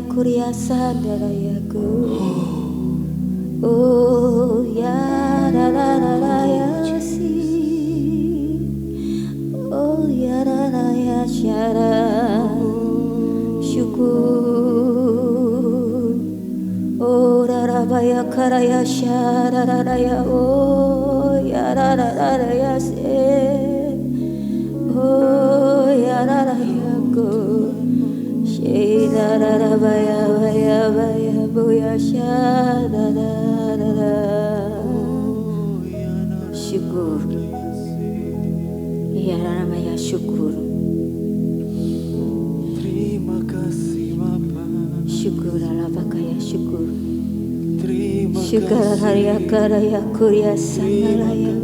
ya kuriasa darayaku. Oh ya ya si. Oh ya syara. Syukur. Oh rarabaya karaya syara raraya. Oh ya raraya se. Oh ya rarayaku. Baya baya baya buya syadadadada. Syukur. Ya namanya syukur. Terima kasih Bapa. Syukur Allah pakaya syukur. Terima Syukur karya karya kurya sangaraya.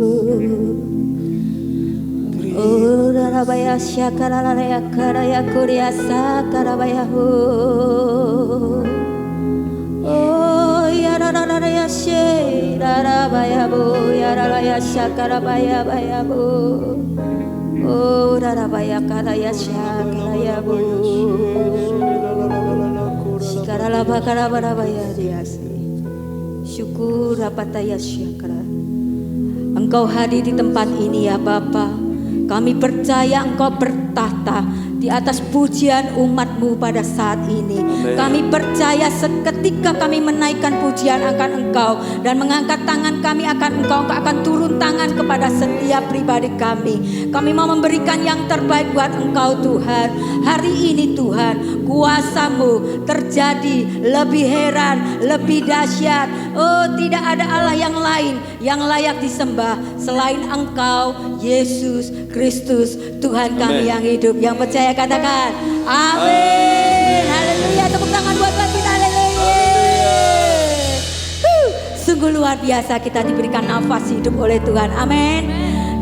Oh darabaya syakaraya karaya kurya sakarabaya. Oh ya darabaya she darabaya bu ya darabaya syakarabaya baya bu. Oh darabaya karaya syakaraya bu. Sekarang bakarabaya diasli. Syukur rapataya syakara. Engkau hadir di tempat ini ya Bapa. Kami percaya Engkau bertahta di atas pujian umat-Mu pada saat ini. Amen. Kami percaya seketika kami menaikkan pujian akan Engkau dan mengangkat tangan kami akan Engkau akan turun tangan kepada setiap pribadi kami. Kami mau memberikan yang terbaik buat Engkau Tuhan. Hari ini Tuhan, kuasa-Mu terjadi lebih heran, lebih dahsyat. Oh, tidak ada Allah yang lain yang layak disembah selain Engkau, Yesus Kristus, Tuhan kami yang hidup. Yang percaya katakan amin. Haleluya. Tepuk tangan buat Tuhan kita. Haleluya. Sungguh luar biasa kita diberikan nafas hidup oleh Tuhan. Amin.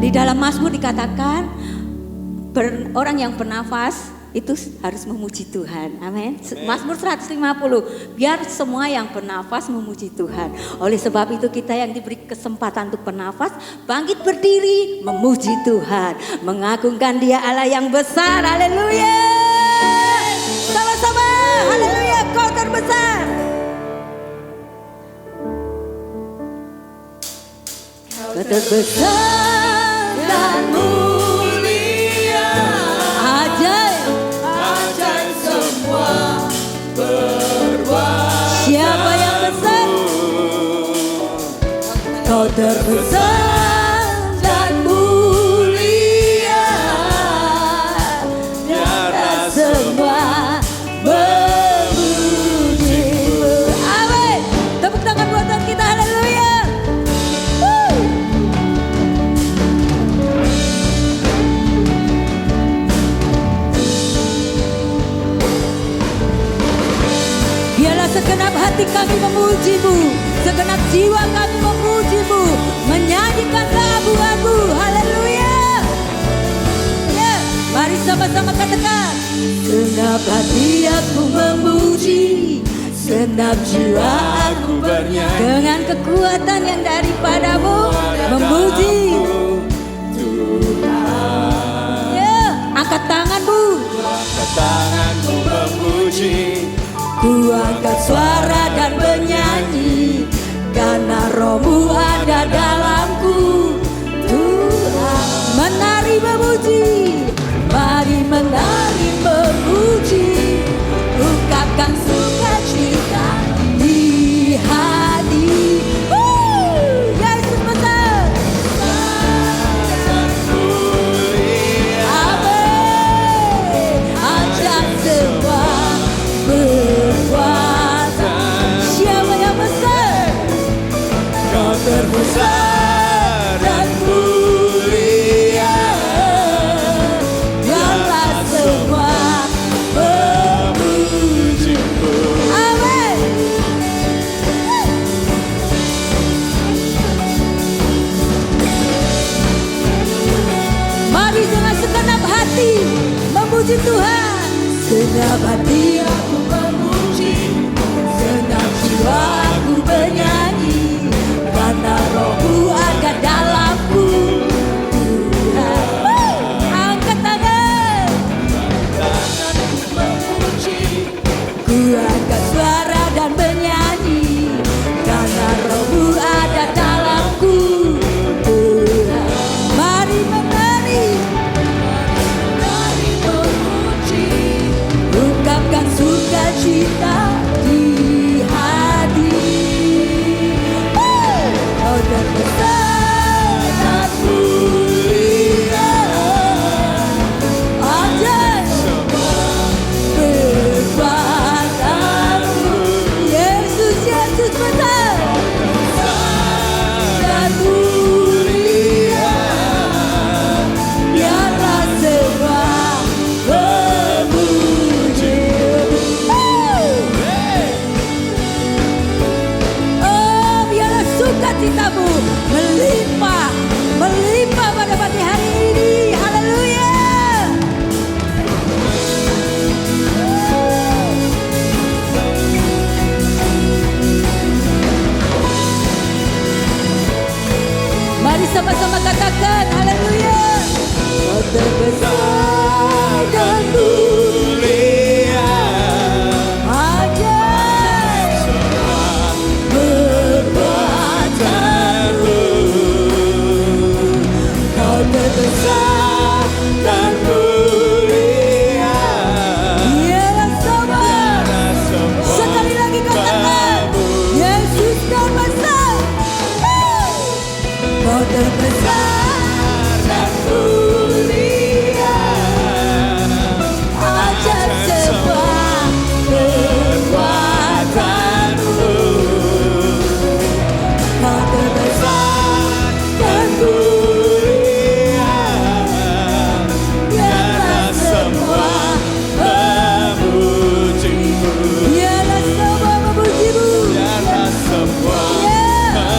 Di dalam Mazmur dikatakan orang yang bernafas itu harus memuji Tuhan. Amin. Mazmur 150. Biar semua yang bernafas memuji Tuhan. Oleh sebab itu kita yang diberi kesempatan untuk bernafas, bangkit berdiri memuji Tuhan, mengagungkan Dia Allah yang besar. Haleluya. Sama-sama. Haleluya, Kau terbesar. Kau terbesar dan mulia. Ajaib semua berbuat. Siapa yang besar? Kau terbesar dan mulia. Nyata semua memuji-Mu. Amin. Tepuk tangan buat Tuhan kita. Haleluya. Biarlah segenap hati kami memuji-Mu, segenap jiwa kami memuji-Mu, menyanyikan lagu-lagu. Haleluya. Ya, mari sama-sama katakan. Segenap hati aku memuji, segenap jiwa aku bernyanyi, dengan kekuatan yang daripada-Mu memuji Tuhan. Ya, angkat tanganmu. Angkat tanganku memuji. Ku angkat suara dan bernyanyi, karena Roh-Mu ada dalamku. Tuhan, menari memuji, mari menari memuji, ungkapkan sukacita di hati. Yesus besar. Amin. Ajak semua berkuasa. Siapa yang besar? Kau terbesar dan mulia. Biarlah semua memuji-Mu. amin. Mari dengan segenap hati memuji Tuhan. Segenap hati aku memuji, segenap jiwa aku bernyanyi, karena Roh-Mu ada dalamku. Tuhan, angkat tangan. Tanganku memuji. Ku angkat sukacitamu melimpah, melimpah pada pagi hari ini. Haleluya. Mari sama-sama katakan haleluya. Kau terbesar dan mulia, ajaib perbuatanmu. Kau terbesar dan mulia, ialah sama. semua Sekali lagi katakan, Yesus kau besar. Kau terbesar dan mulia, ajaib semua perbuatanmu. kau terbesar Dan mulia, biarlah semua memujimu. ialah semua memujimu. Biarlah semua memujimu.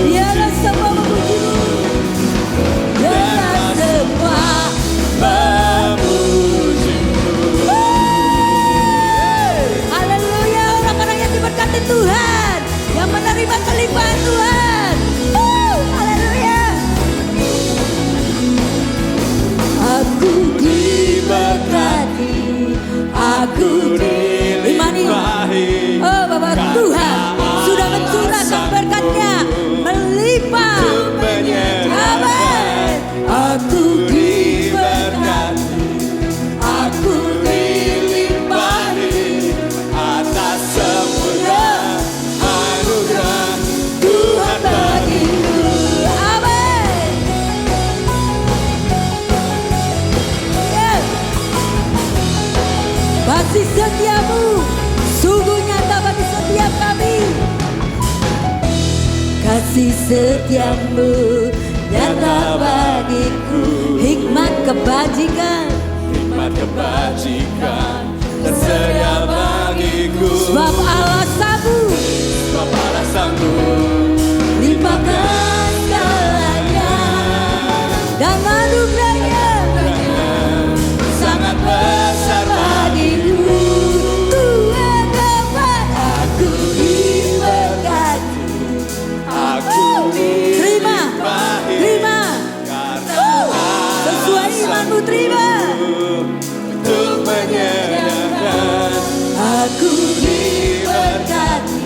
Ialah semua memujimu. Ialah semua Memujimu. haleluya. Orang-orang yang diberkati Tuhan, yang menerima kelimpahan Tuhan. Haleluya. Aku diberkati, aku Dilimpahi. Oh Bapak Tuhan sudah mencurahkan berkat-Nya melimpah. Amin. Aku diberkati, aku Dilimpahi atas sempurna anugerah Tuhan bagiku. Amin. Yes. Kasih setiamu sungguh nyata bagi setiap kami. Kasih setiamu nyata bagiku. Hikmat kebajikan, Hikmat kebajikan tersedia bagiku. sebab alasanmu Sebab alasanmu limpahkan segalanya, dan anugerahnya sangat besar bagiku. Tuhan dapat aku diberkati. aku Terima, dilimpahi terima. karena Sesuai imanmu terima. untuk menyediakan. Aku diberkati,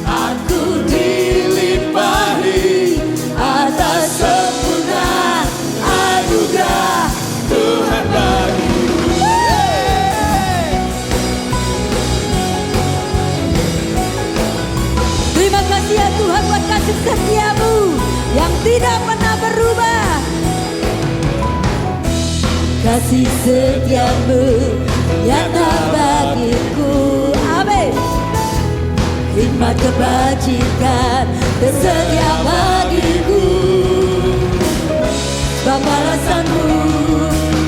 Aku dilimpahi atas sempurna anugerah. Tuhan bagiku. Terima kasih ya Tuhan buat kasih setiamu yang tidak pernah berubah. Kasih setiamu nyata bagiku. Amin. Hikmat kebajikan tersedia bagiku. Sebab alasanmu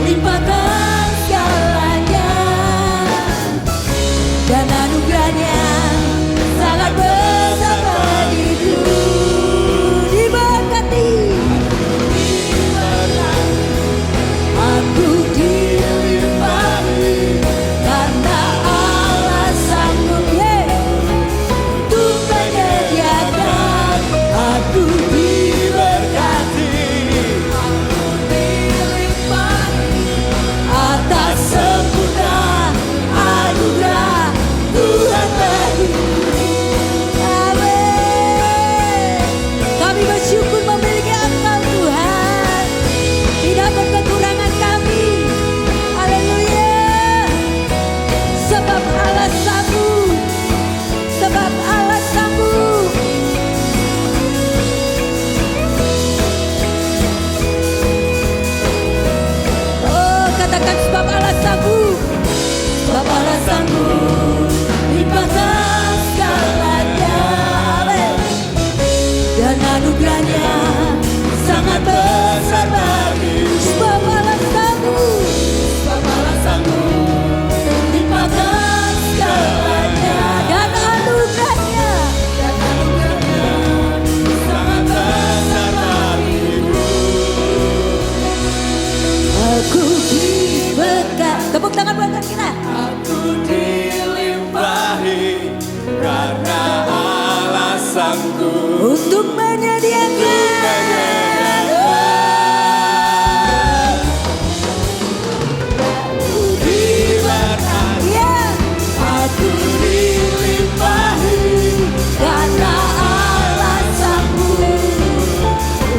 limpahkan segalanya, dan anugerahnya sangat besar bagiku. Diberkati, aku dilimpahi karena alasanmu untuk menyediakan. Aku diberkati, alasanku untuk menyediakan. Ya, aku dilimpahi karena alasanmu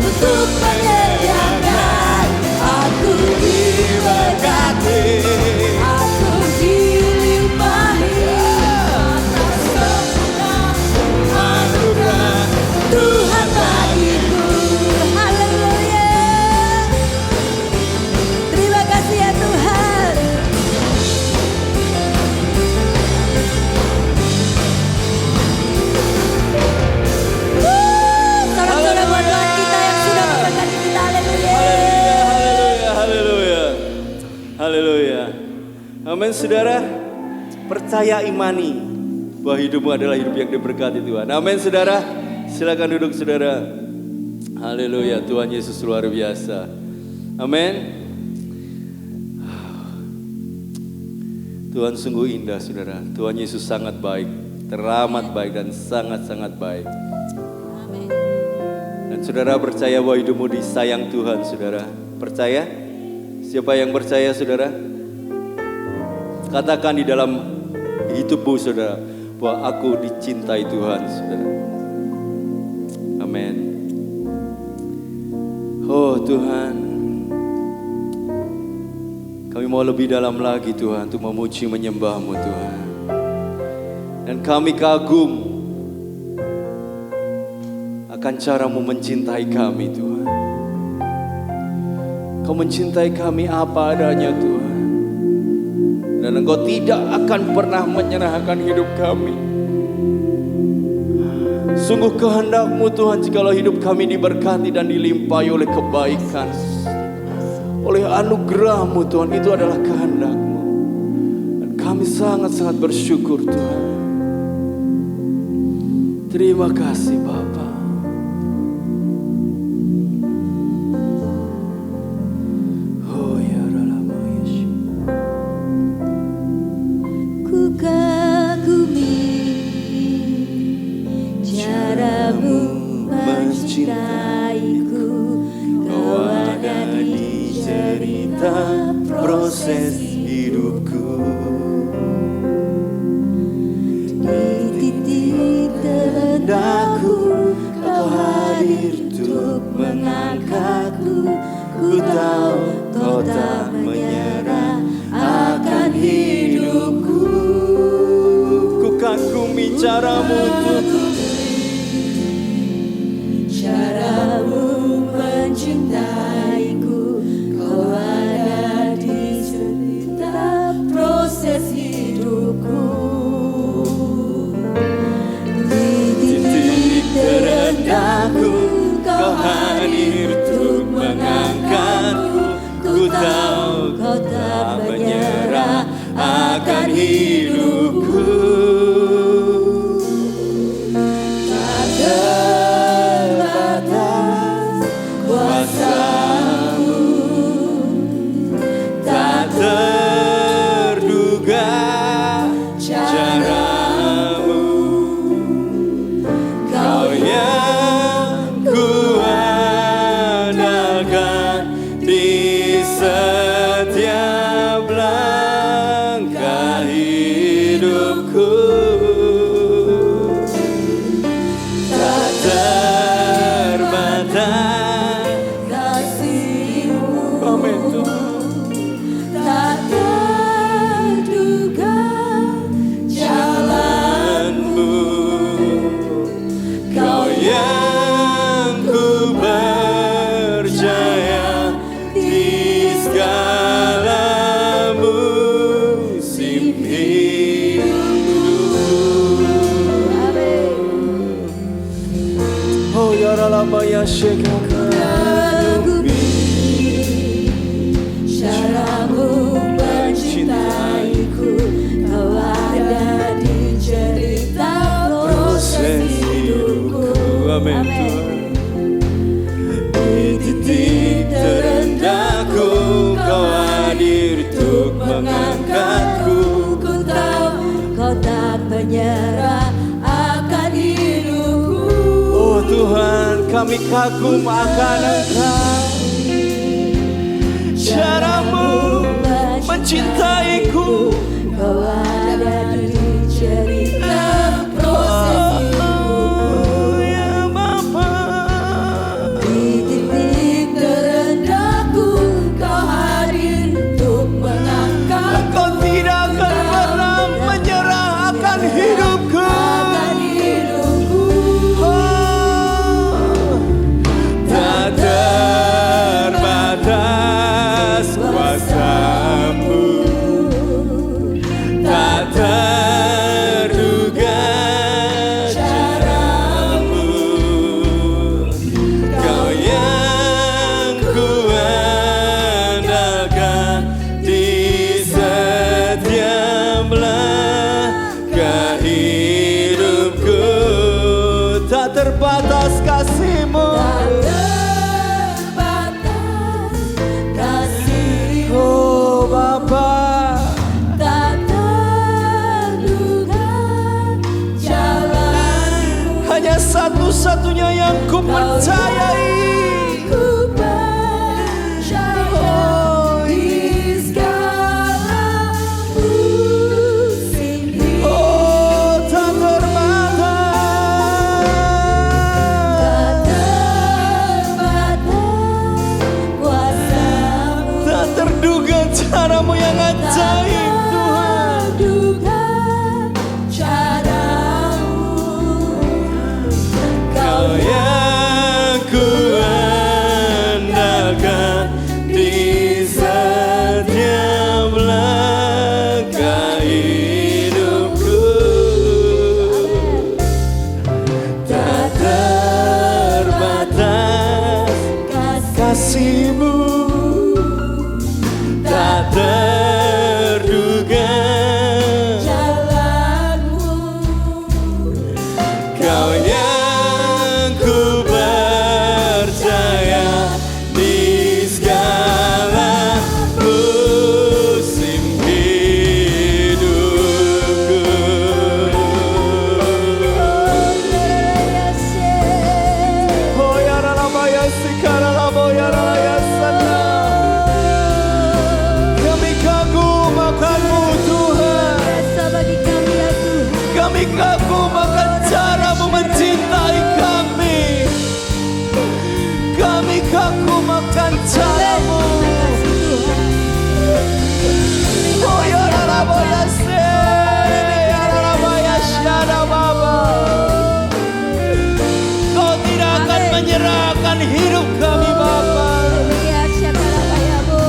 untuk menyediakan. Aku diberkati Aku dilimpahi atas semua anugerah Tuhan bagiku. Haleluya. Terima kasih ya Tuhan. Sorak-sorak buat Tuhan kita yang sudah memberkati kita. Haleluya. Haleluya, haleluya, haleluya. Amin, saudara. Percaya, imani bahwa hidupmu adalah hidup yang diberkati Tuhan. Amin, saudara. Silakan duduk, saudara. Haleluya, Tuhan Yesus luar biasa. Amin. Tuhan sungguh indah, saudara. Tuhan Yesus sangat baik, teramat baik dan sangat-sangat baik. Amin. Dan saudara percaya bahwa hidupmu disayang Tuhan, saudara. Percaya? Siapa yang percaya, saudara? Katakan di dalam hidupmu, saudara, bahwa aku dicintai Tuhan, saudara. Amin. Oh Tuhan, kami mau lebih dalam lagi Tuhan untuk memuji menyembah-Mu Tuhan. Dan kami kagum akan cara-Mu mencintai kami Tuhan. Kau mencintai kami apa adanya Tuhan. Dan Engkau tidak akan pernah menyerahkan hidup kami. Sungguh kehendak-Mu Tuhan, jikalau hidup kami diberkati dan dilimpahi oleh kebaikan, oleh anugerah-Mu Tuhan, itu adalah kehendak-Mu. Dan kami sangat-sangat bersyukur Tuhan. Terima kasih Bapa. Oh ya Rama Yesus. Ku kagumi cara-Mu mencintaiku. Kau ada di cerita proses hidupku. di titik terendahku. Kau hadir untuk mengangkatku. Ku tahu Kau tak menyerah akan hidupku. Ku kagumi cara-Mu Tuhan. Cara-Mu mencintaiku. Kau ada di cerita proses hidupku. Di titik terendahku. Kau hadir untuk mengangkatku. Ku tahu Kau tak menyerah akan hidupku. Tak terbatas kuasa-Mu, tak Terduga cara-Mu. Kau yang kuandalkan di setiap langkah hidupku. Tak terbatas kasih-Mu, Amin Tuhan. tak terduga jalan-Mu. Kau yang ku percaya di segala musim hidupku. Oh ya Rama ya Shekaka. Kagumi cara-Mu mencintaiku. Kau ada di cerita proses hidupku. Amin Tuhan. Di titik terendahku Kau hadir untuk mengangkatku. Ku tahu Kau tak menyerah akan hidupku. Kami kagum akan Engkau, caramu mencintaiku. Kau ada di cerita proses hidupku. Ya Bapa, Di titik terendahku Kau hadir untuk mengangkat Engkau tidak akan pernah menyerah akan hidupku. akan hidupku. Tak terbatas kuasamu, tak terduga caramu. Kau yang kuandalkan di setiap langkah hidupku. Tak terbatas kasih-Mu, Tak terbatas kasih-Mu. oh Bapa. Tak terduga jalan-Mu. Hanya satu-satunya yang ku percayai. Ku percaya di segala musim hidup. Oh, tak terbatas, Tak terbatas kuasa-Mu. tak terduga caramu yang ajaib Tuhan. Terduga cara-Mu. Kau yang kuandalkan di setiap langkah hidupku. Tak terbatas kasih-Mu, tak terduga jalan-Mu. Kau yang ku percaya di segala musim hidupku. Oh ya Rabbaya sikara ya Rabbaya sana. Kami kagum akan-Mu Tuhan. Biasa bagi kami ya Tuhan. Kami kagum akan cara-Mu mencintai kami. Kami kagum akan cara-Mu. Oh ya Rabbaya se, ya Rabbaya syada Baba. Kau tidak akan menyerahkan hidup kami Bapa. Ya Syakalabayamu.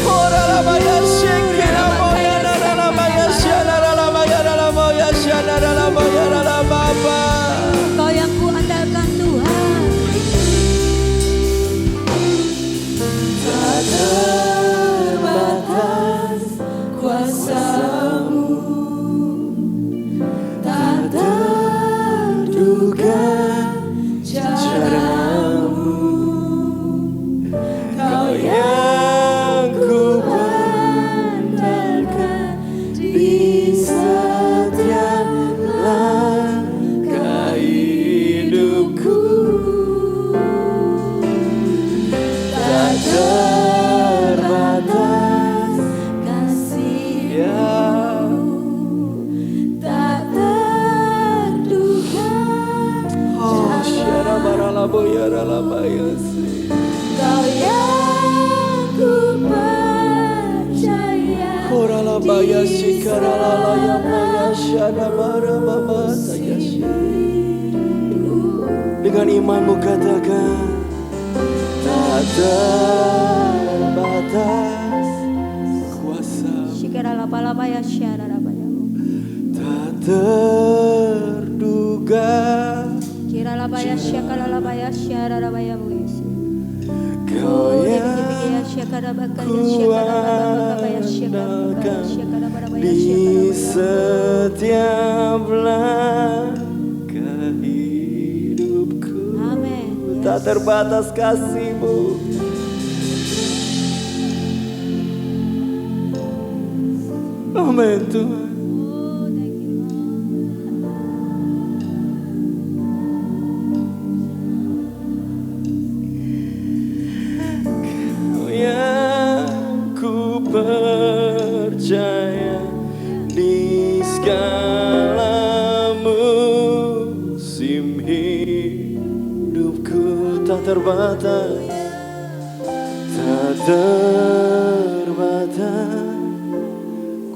Oh Rabbaya syekira moya Rabbaya syada Rabbaya syada Rabbaya Baba. Kau yang kuandalkan Tuhan. Tak terbatas kuasa-Mu. Tak terduga cara-Mu. Kau Yang ku andalkan di setiap langkah hidupku. Tak terbatas kasih-Mu. ya. Tak terduga Oh syara barala boyara labayasi. Kau yang ku percaya. Ora labayasi karala ya maya syada bara baba sayashi. Dengan imanmu katakan tak terbatas kuasa, Shikara lapa-lapa ya syara rabayamu. tak terduga Kira lapa ya syakara lapa ya syara rabayamu Yesus. Kau yang Ya syakara bakar ya syakara bakar ya syakara bakar ya syakara baraba ya di syakara. setiap langkah hidupku. Amin. Tak terbatas kasih-Mu. Amin Tuhan. Oh, thank you, Lord. tak terbatas, tak terbatas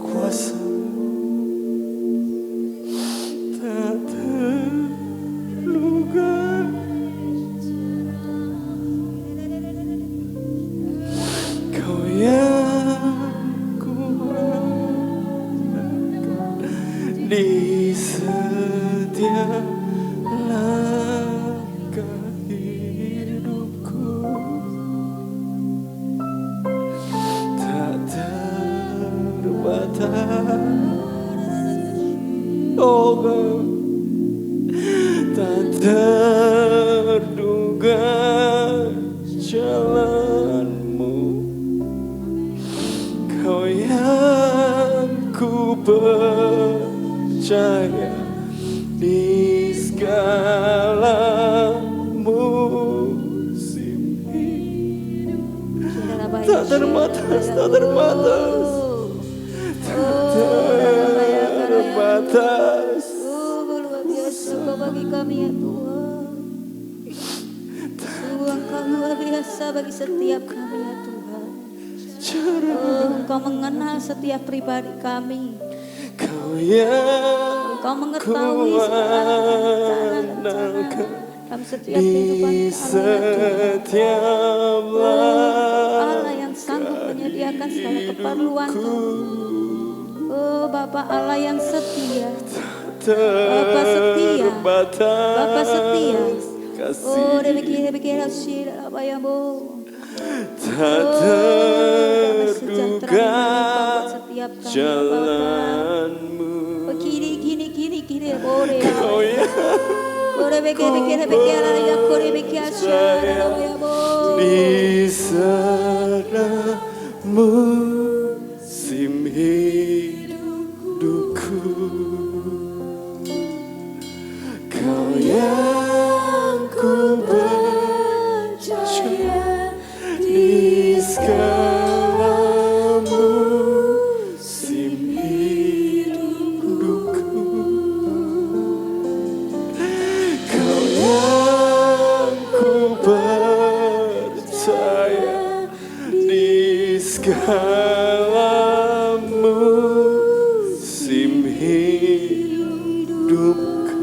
kuasa, tak terluka. Kau yang kuandalkan di setiap langkah hidupku, tak terbatas. Oh Kau tak terduga jalanmu, Kau yang ku percaya di segala musim hidup. Tak terbatas, tak terbatas, tak terbatas. Luar biasa Kau bagi kami ya Tuhan. Engkau luar biasa bagi setiap kami ya Tuhan. Engkau mengenal setiap pribadi kami. Kau yang Engkau mengetahui segala rencana dalam setiap kehidupan kami ya setiap Allah yang sanggup menyediakan segala keperluan kami. Oh Bapa Allah yang setia, Bapa setia, Bapa setia. Oh demikian sila apa yang mau. Tak terduga jalanmu, Kini boleh. Kau yang Boleh bekir ya kore bekir syara ya bo. di sana musim hidupku, Kau yang ku percaya di segala musim hidupku, Kau yang ku percaya di segala musim hidupku.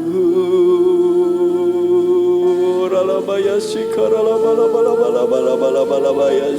Ralabaya shikara labala bala bala bala bala bala baya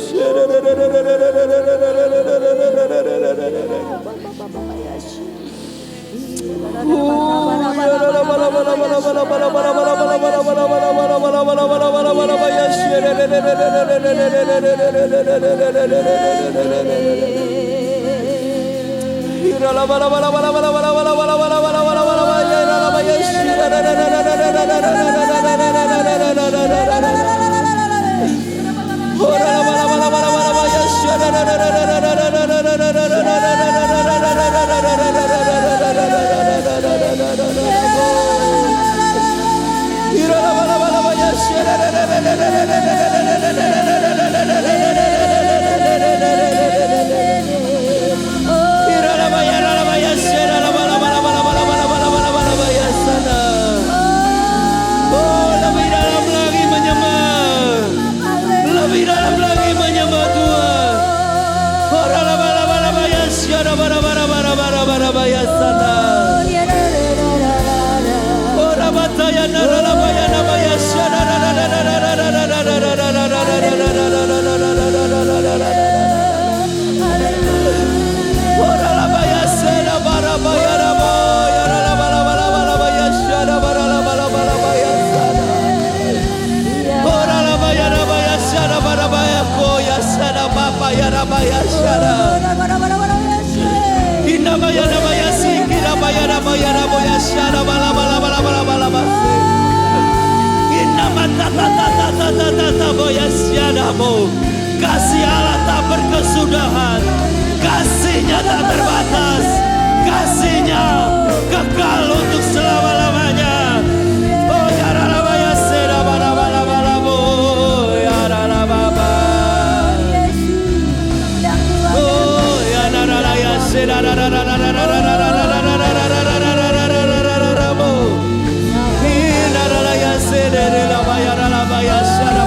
Kasih Allah tak berkesudahan, kasih-Nya tak terbatas, kasih-Nya kekal untuk selama-lamanya. Oh ya ralabaya seda bala bala bala bo ya ralababa. Oh ya ralaya seda ralaya seda ralabaya ralabaya sada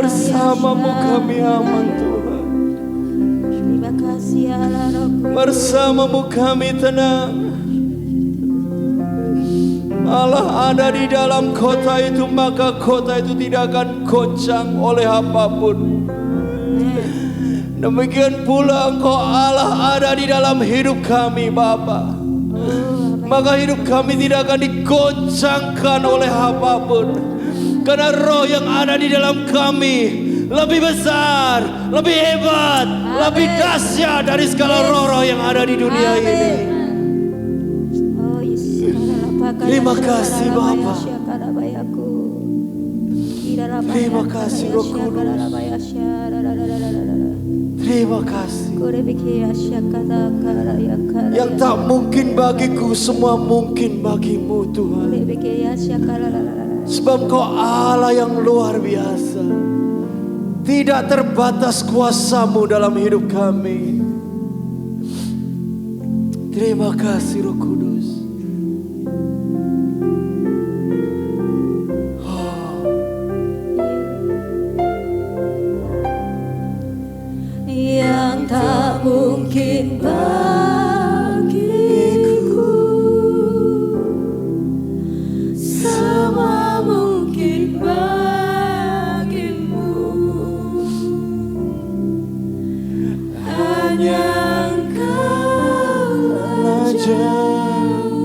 Bersamamu kami aman Tuhan. Bersamamu kami tenang. Allah ada di dalam kota itu, maka kota itu tidak akan goncang oleh apapun. Demikian pula Engkau Allah ada di dalam hidup kami Bapa, maka hidup kami tidak akan digoncangkan oleh apapun. Karena roh yang ada di dalam kami lebih besar, lebih hebat, lebih dahsyat dari segala roh-roh yang ada di dunia ini. Terima kasih Bapa. Terima kasih Roh Kudus. Terima kasih. Yang tak mungkin bagiku semua mungkin bagimu Tuhan. Sebab Kau Allah yang luar biasa. Tidak terbatas kuasa-Mu dalam hidup kami. Terima kasih Roh Kudus. Yang tak mungkin bagiku semua mungkin bagimu. Hanya Engkau jalan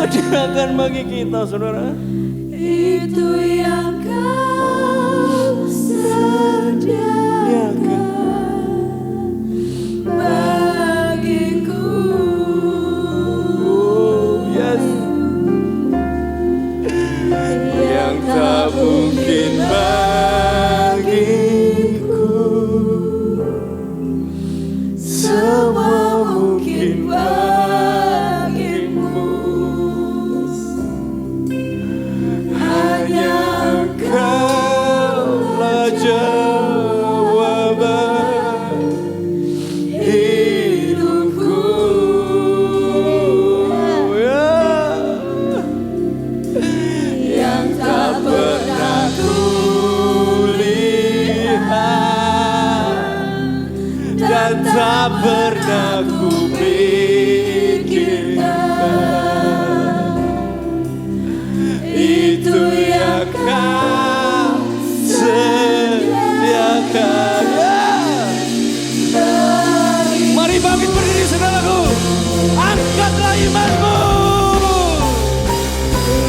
sediakan bagi kita, saudara. Itu yang kau sediakan bagiku. Yes. Yang tak mungkin bagiku, semua mungkin bagimu. Hanya Engkaulah jawaban hidupku. Yang tak pernah kulihat dan tak pernah kupikirkan, itu yang kau sediakan. Mari bangkit berdiri, saudaraku. Angkatlah imanmu.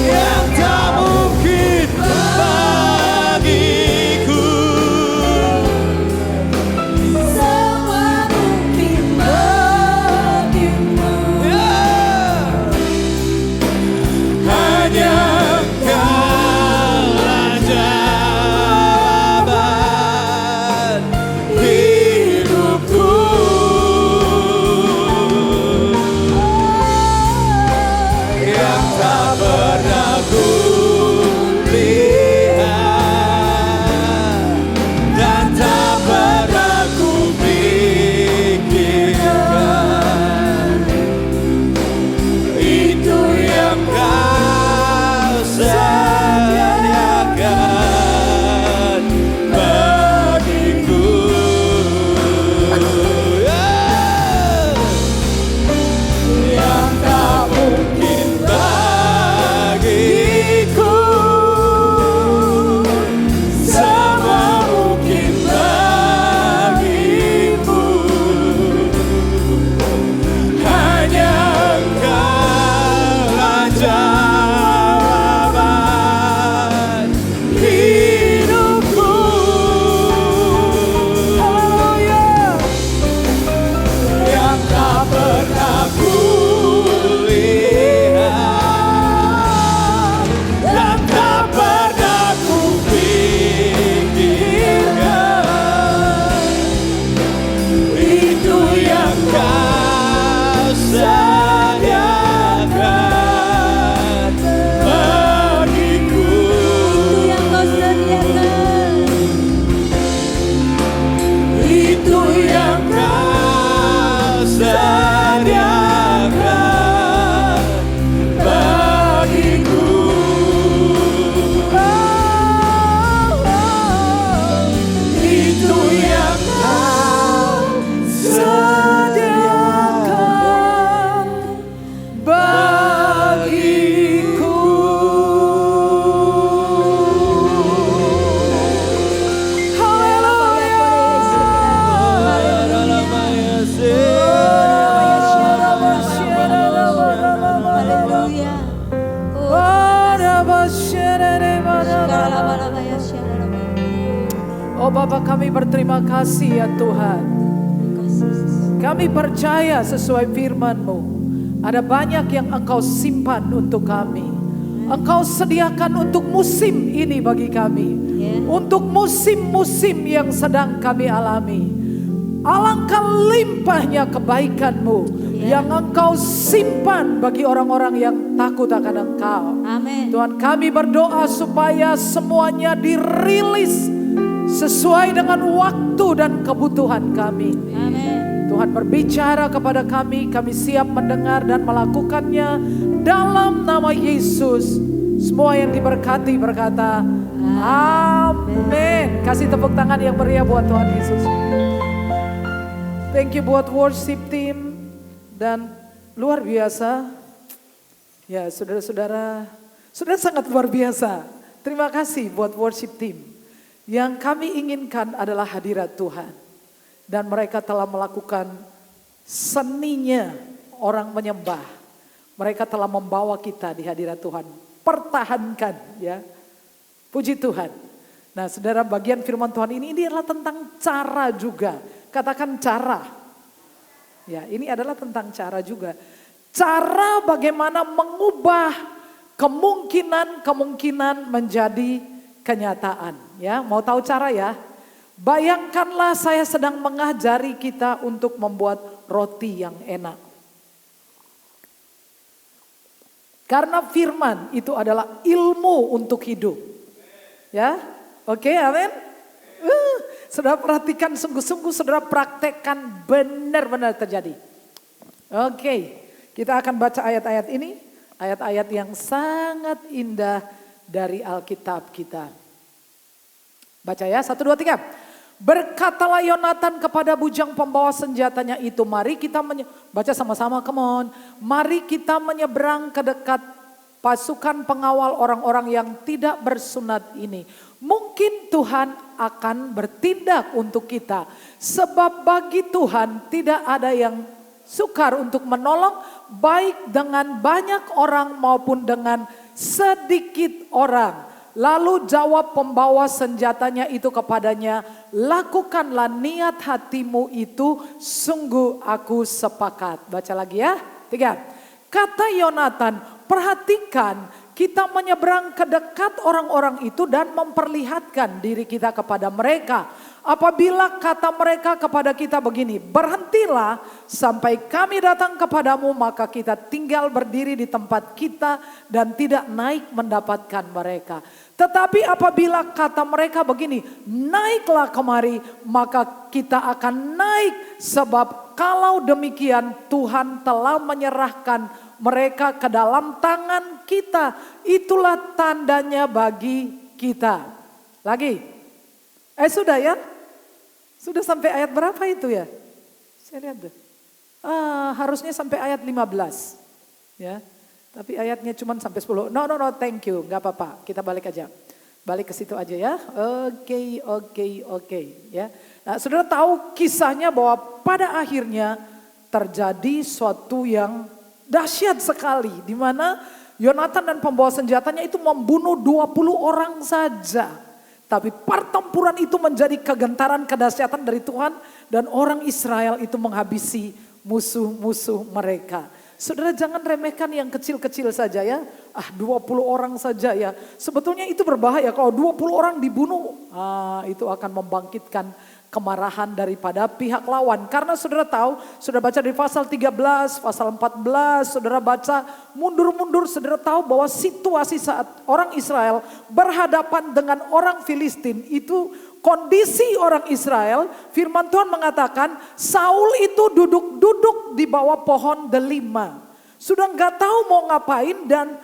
Yang tak mungkin bagiku, Semua mungkin bagimu. hanya Engkaulah jawaban hidupku. Yang tak pernah kulihat dan tak pernah kupikirkan, itu yang kau sediakan bagiku. Yang tak mungkin bagiku, semua mungkin bagimu. Hanya Engkaulah jawaban hidupku. Yang tak pernah kulihat dan tak pernah kupikirkan, itu yang kau sediakan bagiku. Yang kau sediakan. Itu yang kau sediakan bagiku. Itu yang kau sediakan bagiku. Haleluya. Oh Bapa, kami berterima kasih ya Tuhan. Kami percaya sesuai firman-Mu, ada banyak yang Engkau simpan untuk kami. Engkau sediakan untuk musim ini bagi kami. Untuk musim-musim yang sedang kami alami. Alangkah limpahnya kebaikan-Mu yang Engkau simpan bagi orang-orang yang takut akan Engkau. Amin. Tuhan, kami berdoa supaya semuanya dirilis sesuai dengan waktu dan kebutuhan kami. Amin. Tuhan berbicara kepada kami, kami siap mendengar dan melakukannya dalam nama Yesus. Semua yang diberkati berkata, amin. Kasih tepuk tangan yang meriah buat Tuhan Yesus. Thank you buat worship team. Dan luar biasa. Ya saudara-saudara, sudah sangat luar biasa. Terima kasih buat worship team. Yang kami inginkan adalah hadirat Tuhan. Dan mereka telah melakukan seninya orang menyembah. Mereka telah membawa kita di hadirat Tuhan. Pertahankan ya. Puji Tuhan. Nah saudara, bagian firman Tuhan ini adalah tentang cara juga. Katakan cara. Ya, ini adalah tentang cara juga. Cara bagaimana mengubah kemungkinan menjadi kenyataan. Ya, mau tahu cara ya? Bayangkanlah saya sedang mengajari kita untuk membuat roti yang enak. Karena firman itu adalah ilmu untuk hidup. Ya, oke, amin. Saudara perhatikan sungguh-sungguh, saudara praktekkan, benar-benar terjadi. Oke, kita akan baca ayat-ayat ini. Ayat-ayat yang sangat indah dari Alkitab kita. Baca ya, 1, 2, 3. Berkatalah Yonatan kepada bujang pembawa senjatanya itu, mari kita baca sama-sama, come on. Mari kita menyeberang ke dekat pasukan pengawal orang-orang yang tidak bersunat ini. Mungkin Tuhan akan bertindak untuk kita. Sebab bagi Tuhan tidak ada yang sukar untuk menolong, baik dengan banyak orang maupun dengan sedikit orang. Lalu jawab pembawa senjatanya itu kepadanya, lakukanlah niat hatimu itu, sungguh aku sepakat. Baca lagi ya, 3. Kata Yonatan, perhatikan kita menyeberang ke dekat orang-orang itu dan memperlihatkan diri kita kepada mereka. Apabila kata mereka kepada kita begini, berhentilah sampai kami datang kepadamu, maka kita tinggal berdiri di tempat kita dan tidak naik mendapatkan mereka. Tetapi apabila kata mereka begini, naiklah kemari, maka kita akan naik, sebab kalau demikian Tuhan telah menyerahkan mereka ke dalam tangan kita. Itulah tandanya bagi kita. Lagi. Sudah ya? Sudah sampai ayat berapa itu ya? Saya lihat deh. Harusnya sampai ayat 15. Ya. Tapi ayatnya cuma sampai 10. No, thank you. Gak apa-apa, kita balik aja. Balik ke situ aja ya. Oke. Ya. Nah, saudara tahu kisahnya bahwa pada akhirnya terjadi suatu yang dahsyat sekali. Di mana Yonatan dan pembawa senjatanya itu membunuh 20 orang saja. Tapi pertempuran itu menjadi kegentaran, kedahsyatan dari Tuhan. Dan orang Israel itu menghabisi musuh-musuh mereka. Saudara jangan remehkan yang kecil-kecil saja ya. 20 orang saja ya. Sebetulnya itu berbahaya kalau 20 orang dibunuh. Itu akan membangkitkan kemarahan daripada pihak lawan. Karena saudara tahu, saudara baca di pasal 13, pasal 14, saudara baca mundur-mundur, saudara tahu bahwa situasi saat orang Israel berhadapan dengan orang Filistin itu kondisi orang Israel, firman Tuhan mengatakan Saul itu duduk-duduk di bawah pohon delima. Sudah nggak tahu mau ngapain dan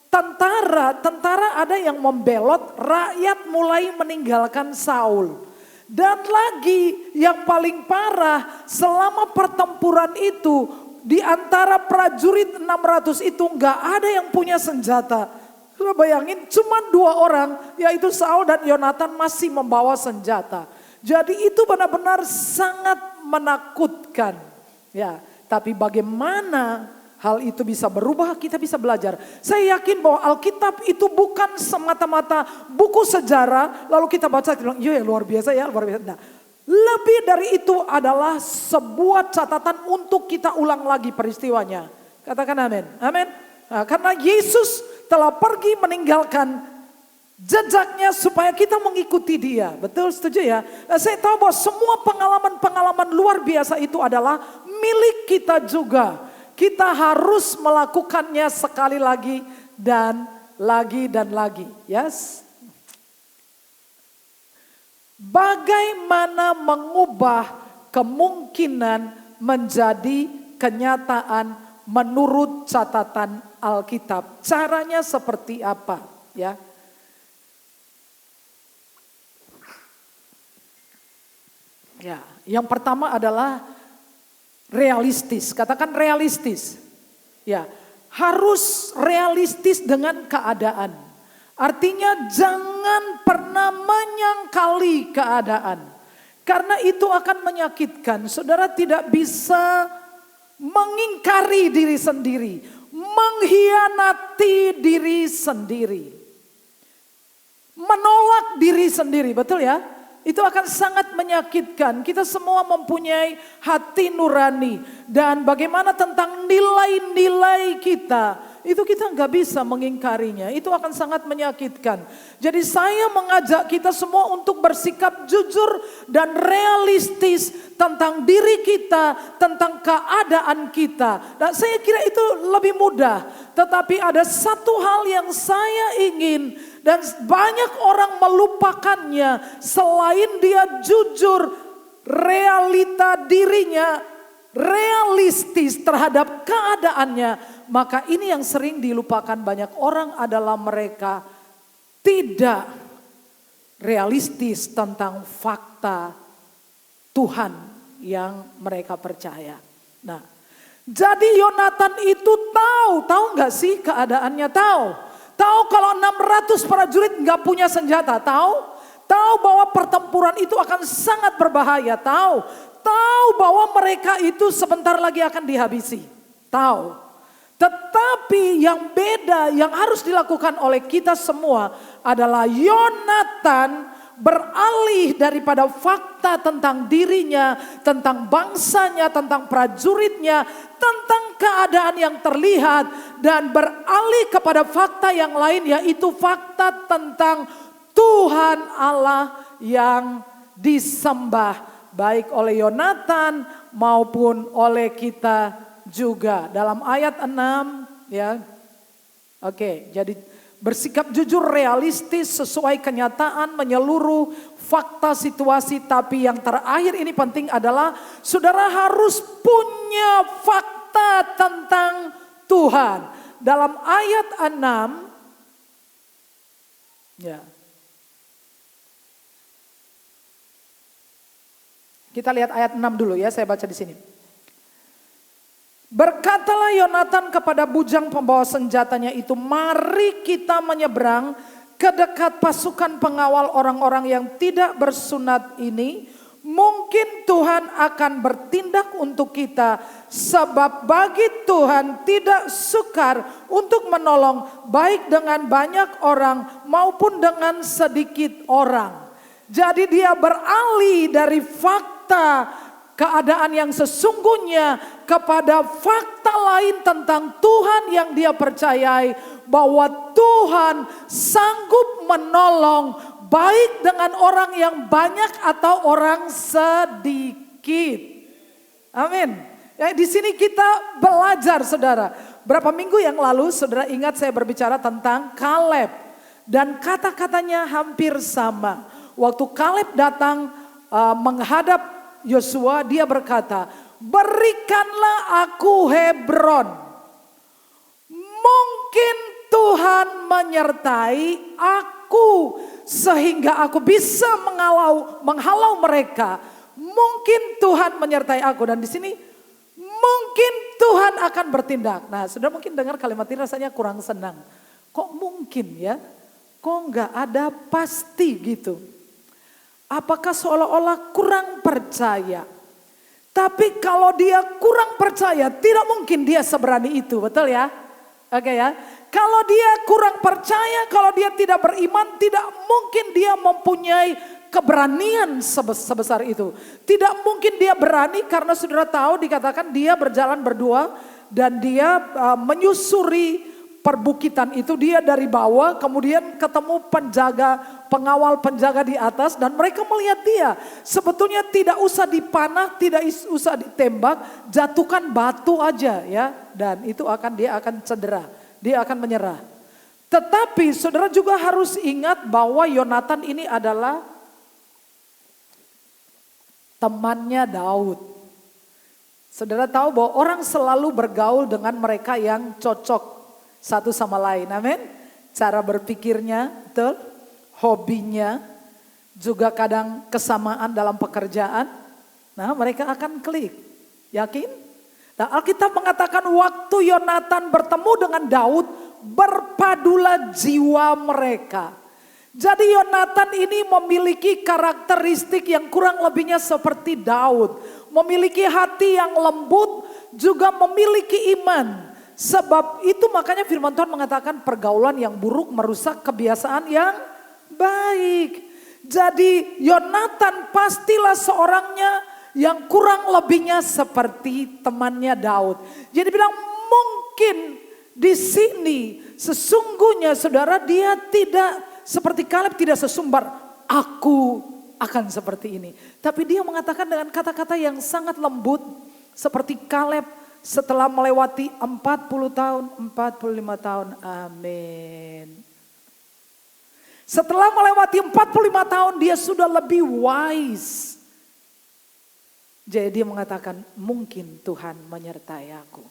tentara ada yang membelot, rakyat mulai meninggalkan Saul. Dan lagi yang paling parah, selama pertempuran itu di antara prajurit 600 itu nggak ada yang punya senjata. Sudah bayangin cuma 2 orang, yaitu Saul dan Yonatan masih membawa senjata. Jadi itu benar-benar sangat menakutkan. Ya, tapi bagaimana hal itu bisa berubah, kita bisa belajar. Saya yakin bahwa Alkitab itu bukan semata-mata buku sejarah, lalu kita baca, kita bilang, iya luar biasa ya, luar biasa. Nah, lebih dari itu adalah sebuah catatan untuk kita ulang lagi peristiwanya. Katakan amin. Amin. Nah, karena Yesus telah pergi meninggalkan jejaknya supaya kita mengikuti dia. Betul, setuju ya? Nah, saya tahu bahwa semua pengalaman-pengalaman luar biasa itu adalah milik kita juga. Kita harus melakukannya sekali lagi dan lagi. Yes. Bagaimana mengubah kemungkinan menjadi kenyataan menurut catatan Alkitab? Caranya seperti apa? Ya. Ya, yang pertama adalah realistis, katakan realistis. Ya, harus realistis dengan keadaan. Artinya jangan pernah menyangkali keadaan. Karena itu akan menyakitkan. Saudara tidak bisa mengingkari diri sendiri. mengkhianati diri sendiri. Menolak diri sendiri, betul ya? Itu akan sangat menyakitkan. Kita semua mempunyai hati nurani. Dan bagaimana tentang nilai-nilai kita, itu kita nggak bisa mengingkarinya. Itu akan sangat menyakitkan. Jadi saya mengajak kita semua untuk bersikap jujur dan realistis tentang diri kita, tentang keadaan kita. Dan saya kira itu lebih mudah. Tetapi ada satu hal yang saya ingin dan banyak orang melupakannya, selain dia jujur, realita dirinya, realistis terhadap keadaannya, maka ini yang sering dilupakan banyak orang adalah mereka tidak realistis tentang fakta Tuhan yang mereka percaya. Nah, jadi Yonatan itu tahu nggak sih keadaannya? Tahu kalau 600 prajurit nggak punya senjata, tahu bahwa pertempuran itu akan sangat berbahaya, tahu bahwa mereka itu sebentar lagi akan dihabisi, tahu. Tetapi yang beda yang harus dilakukan oleh kita semua adalah Yonatan beralih daripada fakta tentang dirinya, tentang bangsanya, tentang prajuritnya, tentang keadaan yang terlihat, dan beralih kepada fakta yang lain, yaitu fakta tentang Tuhan Allah yang disembah baik oleh Yonatan maupun oleh kita juga. Dalam ayat 6 ya. Oke, jadi bersikap jujur, realistis, sesuai kenyataan, menyeluruh fakta situasi. Tapi yang terakhir ini penting adalah saudara harus punya fakta tentang Tuhan. Dalam ayat 6, ya. Kita lihat ayat 6 dulu ya, saya baca di sini. Berkatalah Yonatan kepada bujang pembawa senjatanya itu, mari kita menyeberang ke dekat pasukan pengawal orang-orang yang tidak bersunat ini. Mungkin Tuhan akan bertindak untuk kita, sebab bagi Tuhan tidak sukar untuk menolong baik dengan banyak orang maupun dengan sedikit orang. Jadi dia beralih dari fakta keadaan yang sesungguhnya kepada fakta lain tentang Tuhan yang dia percayai, bahwa Tuhan sanggup menolong baik dengan orang yang banyak atau orang sedikit. Amin. Ya, di sini kita belajar saudara. Berapa minggu yang lalu saudara ingat saya berbicara tentang Kaleb, dan kata-katanya hampir sama. Waktu Kaleb datang menghadap Yosua, dia berkata, berikanlah aku Hebron. Mungkin Tuhan menyertai aku sehingga aku bisa menghalau mereka. Mungkin Tuhan menyertai aku, dan di sini mungkin Tuhan akan bertindak. Nah, sudah mungkin dengar kalimat ini rasanya kurang senang. Kok mungkin ya? Kok nggak ada pasti gitu? Apakah seolah-olah kurang percaya? Tapi kalau dia kurang percaya, tidak mungkin dia seberani itu, betul ya? Oke ya. Kalau dia kurang percaya, kalau dia tidak beriman, tidak mungkin dia mempunyai keberanian sebesar itu. Tidak mungkin dia berani, karena saudara tahu dikatakan dia berjalan berdua dan dia menyusuri perbukitan itu. Dia dari bawah, kemudian ketemu pengawal penjaga di atas, dan mereka melihat dia. Sebetulnya tidak usah dipanah, tidak usah ditembak, jatuhkan batu aja ya, dan itu dia akan cedera, dia akan menyerah. Tetapi saudara juga harus ingat bahwa Yonatan ini adalah temannya Daud. Saudara tahu bahwa orang selalu bergaul dengan mereka yang cocok satu sama lain, amin. Cara berpikirnya, betul, hobinya, juga kadang kesamaan dalam pekerjaan. Nah, mereka akan klik, yakin? Nah, Alkitab mengatakan waktu Yonatan bertemu dengan Daud, berpadulah jiwa mereka. Jadi Yonatan ini memiliki karakteristik yang kurang lebihnya seperti Daud. Memiliki hati yang lembut, juga memiliki iman. Sebab itu makanya firman Tuhan mengatakan pergaulan yang buruk merusak kebiasaan yang baik. Jadi Yonatan pastilah seorangnya yang kurang lebihnya seperti temannya Daud. Jadi bilang mungkin di sini sesungguhnya saudara dia tidak seperti Kaleb, tidak sesumbar aku akan seperti ini. Tapi dia mengatakan dengan kata-kata yang sangat lembut seperti Kaleb setelah melewati 40 tahun, 45 tahun. Amin. Setelah melewati 45 tahun dia sudah lebih wise. Jadi dia mengatakan mungkin Tuhan menyertai aku.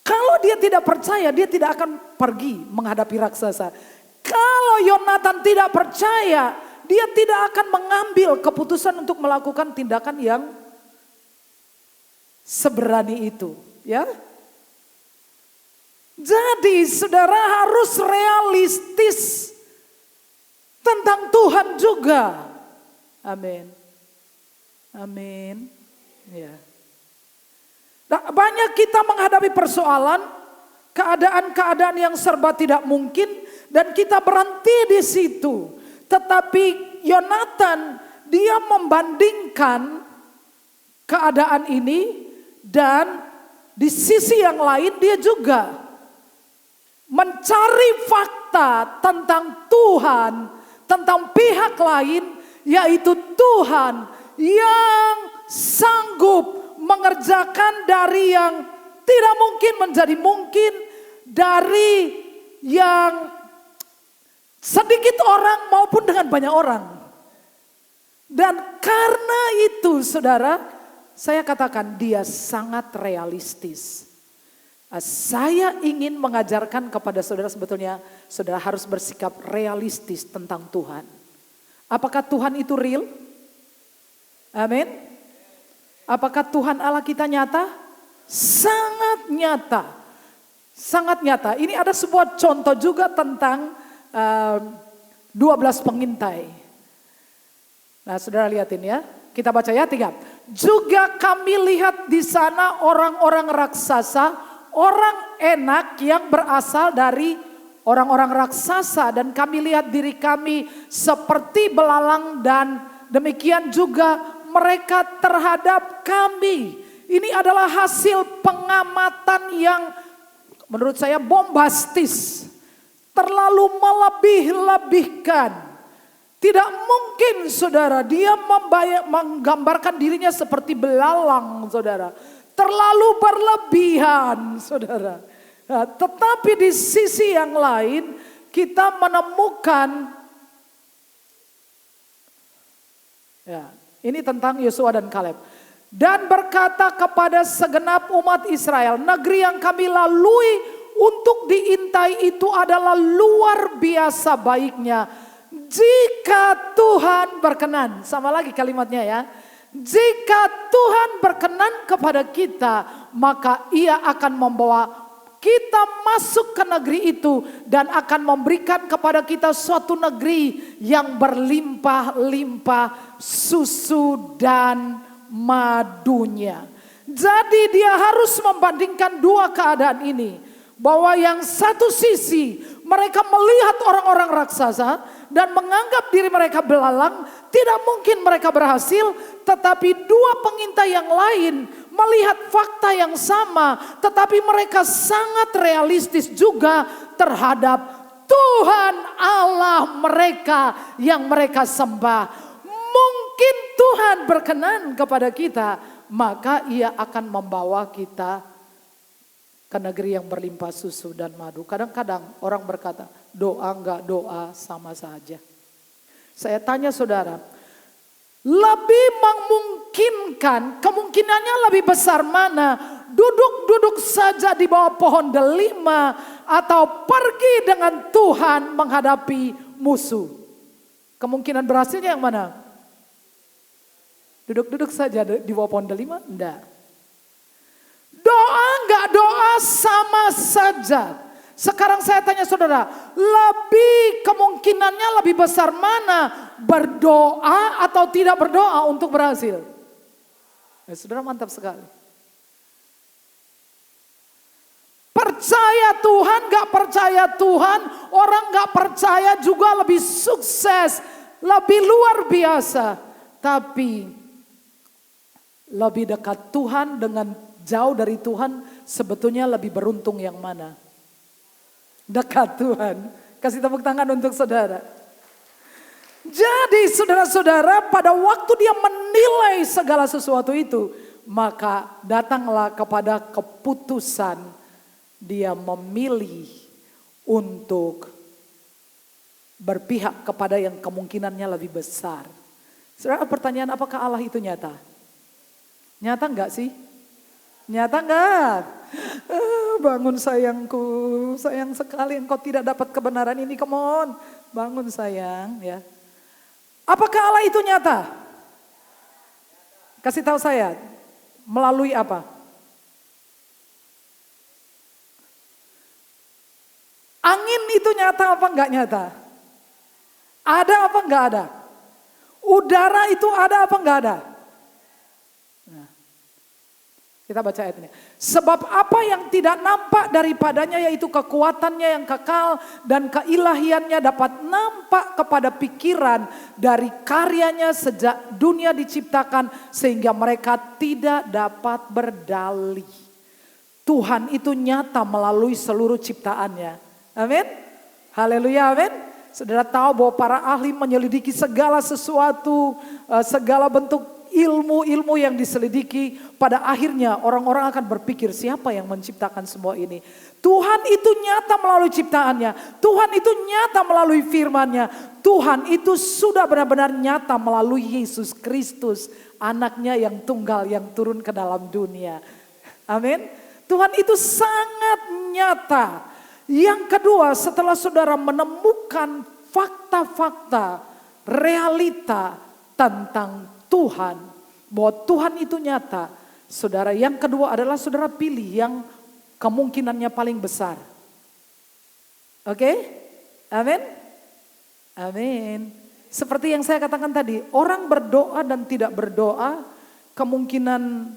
Kalau dia tidak percaya dia tidak akan pergi menghadapi raksasa. Kalau Yonatan tidak percaya dia tidak akan mengambil keputusan untuk melakukan tindakan yang seberani itu. Ya, jadi saudara harus realistis tentang Tuhan juga. Amin. Amin. Ya. Nah, banyak kita menghadapi persoalan, keadaan-keadaan yang serba tidak mungkin dan kita berhenti di situ. Tetapi Yonatan dia membandingkan keadaan ini dan di sisi yang lain dia juga mencari fakta tentang Tuhan, tentang pihak lain yaitu Tuhan yang sanggup mengerjakan dari yang tidak mungkin menjadi mungkin, dari yang sedikit orang maupun dengan banyak orang. Dan karena itu saudara, saya katakan dia sangat realistis. Saya ingin mengajarkan kepada saudara sebetulnya saudara harus bersikap realistis tentang Tuhan. Apakah Tuhan itu real? Amin. Apakah Tuhan Allah kita nyata? Sangat nyata. Sangat nyata. Ini ada sebuah contoh juga tentang 12 pengintai. Nah saudara lihatin ya. Kita baca ya 3. Juga kami lihat di sana orang-orang raksasa, orang enak yang berasal dari orang-orang raksasa. Dan kami lihat diri kami seperti belalang dan demikian juga mereka terhadap kami. Ini adalah hasil pengamatan yang menurut saya bombastis. Terlalu melebih-lebihkan. Tidak mungkin saudara dia menggambarkan dirinya seperti belalang saudara. Terlalu berlebihan saudara. Nah, tetapi di sisi yang lain kita menemukan. Ya, ini tentang Yosua dan Kaleb. Dan berkata kepada segenap umat Israel, negeri yang kami lalui untuk diintai itu adalah luar biasa baiknya. Jika Tuhan berkenan, sama lagi kalimatnya ya. Jika Tuhan berkenan kepada kita, maka Ia akan membawa kita masuk ke negeri itu dan akan memberikan kepada kita suatu negeri yang berlimpah-limpah susu dan madunya. Jadi dia harus membandingkan dua keadaan ini. Bahwa yang satu sisi mereka melihat orang-orang raksasa dan menganggap diri mereka belalang, tidak mungkin mereka berhasil. Tetapi dua pengintai yang lain melihat fakta yang sama, tetapi mereka sangat realistis juga terhadap Tuhan Allah mereka yang mereka sembah. Mungkin Tuhan berkenan kepada kita, maka Ia akan membawa kita ke negeri yang berlimpah susu dan madu. Kadang-kadang orang berkata, doa enggak doa sama saja. Saya tanya saudara, lebih memungkinkan, kemungkinannya lebih besar mana? Duduk-duduk saja di bawah pohon delima atau pergi dengan Tuhan menghadapi musuh? Kemungkinan berhasilnya yang mana? Duduk-duduk saja di bawah pohon delima? Enggak. Doa enggak doa sama saja. Sekarang saya tanya saudara, lebih kemungkinannya lebih besar mana? Berdoa atau tidak berdoa untuk berhasil? Saudara mantap sekali. percaya Tuhan, gak percaya Tuhan, orang gak percaya juga lebih sukses, lebih luar biasa. Tapi lebih dekat Tuhan dengan jauh dari Tuhan, sebetulnya lebih beruntung yang mana? Dekat Tuhan. Kasih tepuk tangan untuk saudara. Jadi saudara-saudara, pada waktu dia menilai segala sesuatu itu, maka datanglah kepada keputusan dia memilih untuk berpihak kepada yang kemungkinannya lebih besar. Saudara, pertanyaan, apakah Allah itu nyata? Nyata enggak sih? Nyata enggak? Bangun sayangku, sayang sekali engkau tidak dapat kebenaran ini, come on. Bangun sayang, ya. Apakah Allah itu nyata? Kasih tahu saya, melalui apa? Angin itu nyata apa enggak nyata? Ada apa enggak ada? Udara itu ada apa enggak ada? Nah, kita baca ayatnya. Sebab apa yang tidak nampak daripadanya, yaitu kekuatannya yang kekal dan keilahiannya, dapat nampak kepada pikiran dari karyanya sejak dunia diciptakan, sehingga mereka tidak dapat berdalih. Tuhan itu nyata melalui seluruh ciptaannya. Amin. Haleluya, amin. Saudara tahu bahwa para ahli menyelidiki segala sesuatu, segala bentuk ilmu-ilmu yang diselidiki. Pada akhirnya orang-orang akan berpikir, siapa yang menciptakan semua ini? Tuhan itu nyata melalui ciptaannya. Tuhan itu nyata melalui firman-Nya. Tuhan itu sudah benar-benar nyata melalui Yesus Kristus, anaknya yang tunggal yang turun ke dalam dunia. Amin. Tuhan itu sangat nyata. Yang kedua, setelah saudara menemukan fakta-fakta, realita tentang Tuhan, bahwa Tuhan itu nyata, saudara, yang kedua adalah saudara pilih yang kemungkinannya paling besar. Oke? Amin? Amin. Seperti yang saya katakan tadi, orang berdoa dan tidak berdoa, kemungkinan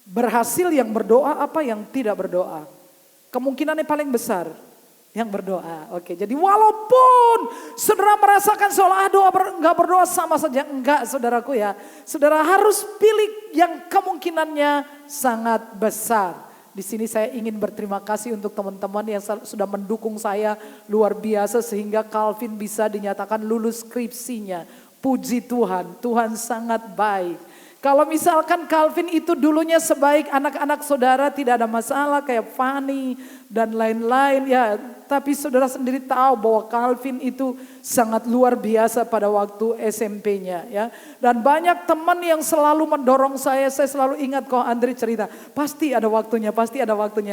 berhasil yang berdoa apa yang tidak berdoa? Kemungkinannya paling besar yang berdoa. Oke, jadi walaupun saudara merasakan seolah doa enggak berdoa sama saja, enggak saudaraku ya. Saudara harus pilih yang kemungkinannya sangat besar. Di sini saya ingin berterima kasih untuk teman-teman yang sudah mendukung saya luar biasa sehingga Calvin bisa dinyatakan lulus skripsinya. Puji Tuhan, Tuhan sangat baik. Kalau misalkan Calvin itu dulunya sebaik anak-anak saudara, tidak ada masalah kayak Fanny dan lain-lain ya. Tapi saudara sendiri tahu bahwa Calvin itu sangat luar biasa pada waktu SMP-nya ya. Dan banyak teman yang selalu mendorong saya selalu ingat kok Andri cerita. Pasti ada waktunya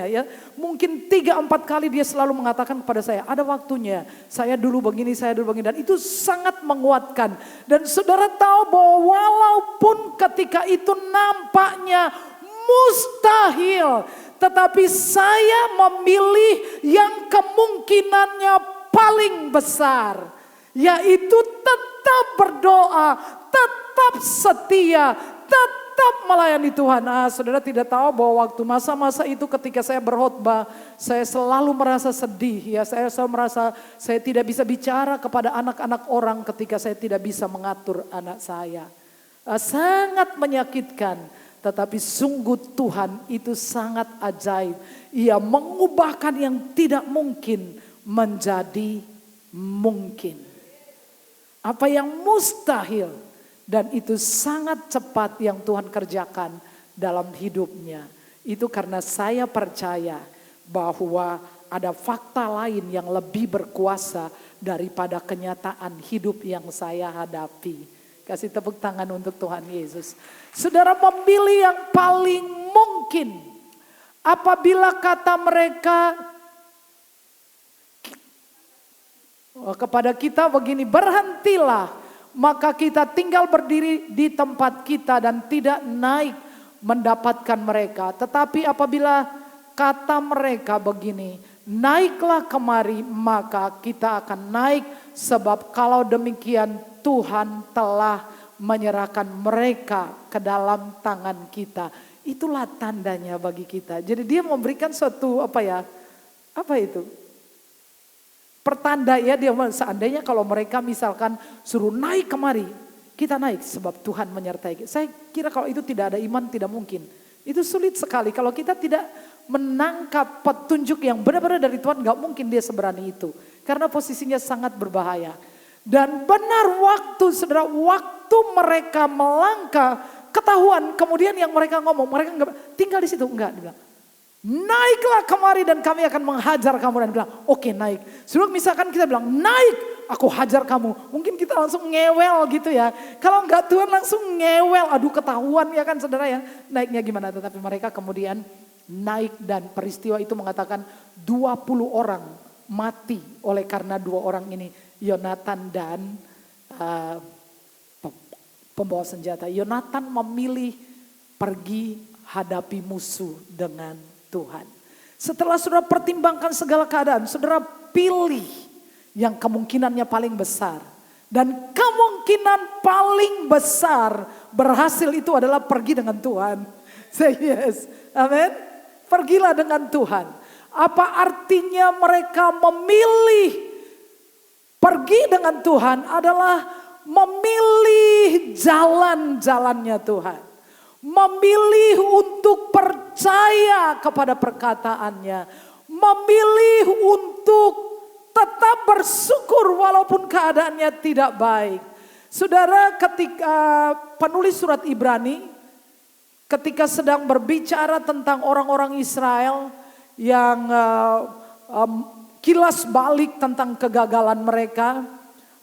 ya. Mungkin 3-4 kali dia selalu mengatakan kepada saya, ada waktunya. Saya dulu begini. Dan itu sangat menguatkan. Dan saudara tahu bahwa walaupun ketika itu nampaknya mustahil, tetapi saya memilih yang kemungkinannya paling besar, yaitu tetap berdoa, tetap setia, tetap melayani Tuhan. Saudara tidak tahu bahwa waktu masa-masa itu ketika saya berkhotbah, saya selalu merasa sedih. Ya, saya selalu merasa saya tidak bisa bicara kepada anak-anak orang ketika saya tidak bisa mengatur anak saya. Sangat menyakitkan. Tetapi sungguh Tuhan itu sangat ajaib. Ia mengubahkan yang tidak mungkin menjadi mungkin. Apa yang mustahil dan itu sangat cepat yang Tuhan kerjakan dalam hidupnya. Itu karena saya percaya bahwa ada fakta lain yang lebih berkuasa daripada kenyataan hidup yang saya hadapi. Kasih tepuk tangan untuk Tuhan Yesus. Saudara memilih yang paling mungkin. Apabila kata mereka kepada kita begini, berhentilah. Maka kita tinggal berdiri di tempat kita dan tidak naik mendapatkan mereka. Tetapi apabila kata mereka begini, naiklah kemari, maka kita akan naik. Sebab kalau demikian Tuhan telah menyerahkan mereka ke dalam tangan kita. Itulah tandanya bagi kita. Jadi dia memberikan suatu Apa itu? Pertanda ya, dia seandainya kalau mereka misalkan suruh naik kemari, kita naik sebab Tuhan menyertai. Saya kira kalau itu tidak ada iman tidak mungkin. Itu sulit sekali kalau kita tidak menangkap petunjuk yang benar-benar dari Tuhan, gak mungkin dia seberani itu. Karena posisinya sangat berbahaya. Dan benar waktu, saudara, waktu mereka melangkah, ketahuan, kemudian yang mereka ngomong, mereka enggak tinggal di situ, enggak, dia bilang, naiklah kemari dan kami akan menghajar kamu. Dan bilang, oke, naik. Sudah misalkan kita bilang, naik, aku hajar kamu. Mungkin kita langsung ngewel gitu ya. Kalau enggak Tuhan langsung ngewel, aduh ketahuan ya kan saudara ya. Naiknya gimana, tetapi mereka kemudian naik dan peristiwa itu mengatakan 20 orang mati oleh karena 2 orang ini. Yonatan dan pembawa senjata. Yonatan memilih pergi hadapi musuh dengan Tuhan. Setelah saudara pertimbangkan segala keadaan, saudara pilih yang kemungkinannya paling besar. Dan kemungkinan paling besar berhasil itu adalah pergi dengan Tuhan. Say yes, amin. Pergilah dengan Tuhan. Apa artinya mereka memilih pergi dengan Tuhan adalah memilih jalan-jalannya Tuhan. Memilih untuk percaya kepada perkataannya. Memilih untuk tetap bersyukur walaupun keadaannya tidak baik. Saudara, ketika penulis surat Ibrani, ketika sedang berbicara tentang orang-orang Israel yang kilas balik tentang kegagalan mereka,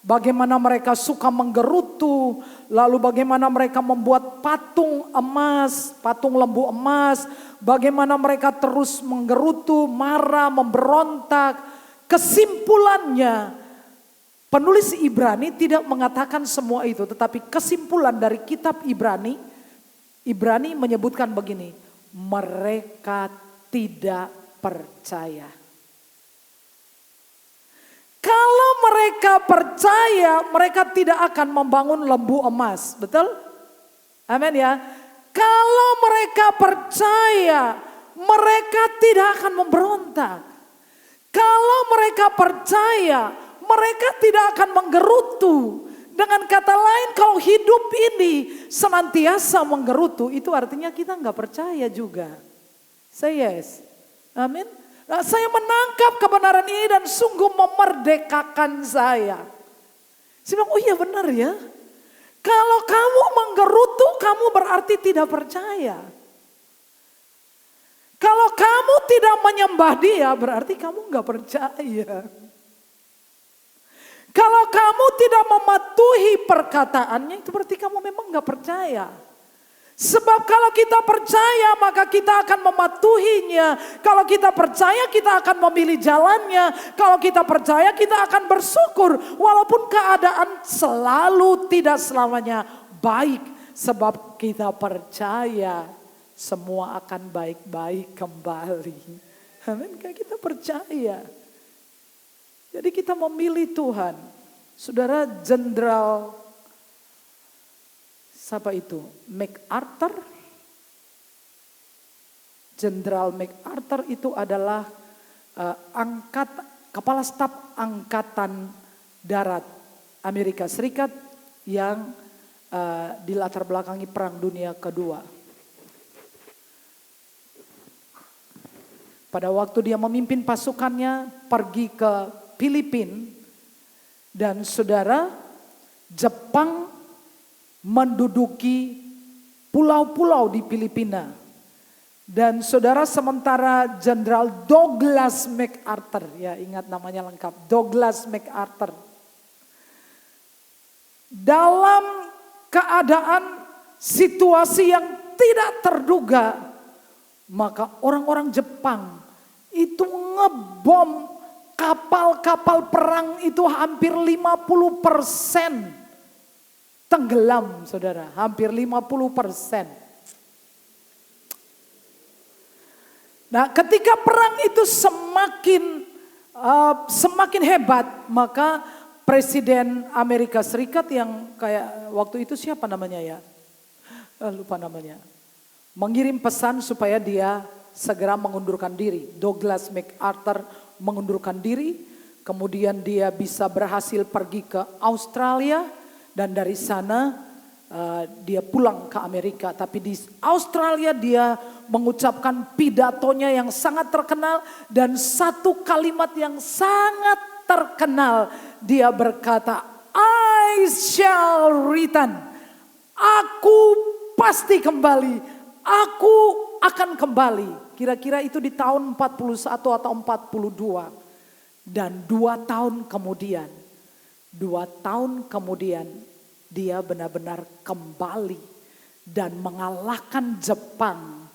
bagaimana mereka suka menggerutu, lalu bagaimana mereka membuat patung emas, patung lembu emas, bagaimana mereka terus menggerutu, marah, memberontak. Kesimpulannya, penulis Ibrani tidak mengatakan semua itu, tetapi kesimpulan dari kitab Ibrani menyebutkan begini, mereka tidak percaya. Kalau mereka percaya, mereka tidak akan membangun lembu emas. Betul? Amin ya. Kalau mereka percaya, mereka tidak akan memberontak. Kalau mereka percaya, mereka tidak akan menggerutu. Dengan kata lain, kalau hidup ini senantiasa menggerutu, itu artinya kita nggak percaya juga. Say yes. Amin. Nah, saya menangkap kebenaran ini dan sungguh memerdekakan saya. Saya bilang, oh iya benar ya. Kalau kamu menggerutu, kamu berarti tidak percaya. Kalau kamu tidak menyembah dia, berarti kamu nggak percaya. Kalau kamu tidak mematuhi perkataannya, itu berarti kamu memang nggak percaya. Sebab kalau kita percaya maka kita akan mematuhinya. Kalau kita percaya kita akan memilih jalannya. Kalau kita percaya kita akan bersyukur. Walaupun keadaan selalu tidak selamanya baik. Sebab kita percaya semua akan baik-baik kembali. Amin, kita percaya. Jadi kita memilih Tuhan. Saudara, Jenderal siapa itu? MacArthur. Jenderal MacArthur itu adalah kepala staf angkatan darat Amerika Serikat yang dilatar belakangi Perang Dunia Kedua. Pada waktu dia memimpin pasukannya pergi ke Filipina, dan saudara, Jepang menduduki pulau-pulau di Filipina. Dan saudara, sementara Jenderal Douglas MacArthur, ya ingat namanya lengkap, Douglas MacArthur, dalam keadaan situasi yang tidak terduga, maka orang-orang Jepang itu ngebom kapal-kapal perang itu hampir 50% tenggelam, saudara, hampir 50%. Nah, ketika perang itu semakin hebat, maka Presiden Amerika Serikat yang kayak waktu itu siapa namanya ya? Lupa namanya. Mengirim pesan supaya dia segera mengundurkan diri. Douglas MacArthur mengundurkan diri, kemudian dia bisa berhasil pergi ke Australia dan dari sana dia pulang ke Amerika. Tapi di Australia dia mengucapkan pidatonya yang sangat terkenal dan satu kalimat yang sangat terkenal. Dia berkata, I shall return. Aku pasti kembali. Aku akan kembali. Kira-kira itu di tahun 41 atau 42. Dan 2 tahun kemudian dia benar-benar kembali dan mengalahkan Jepang.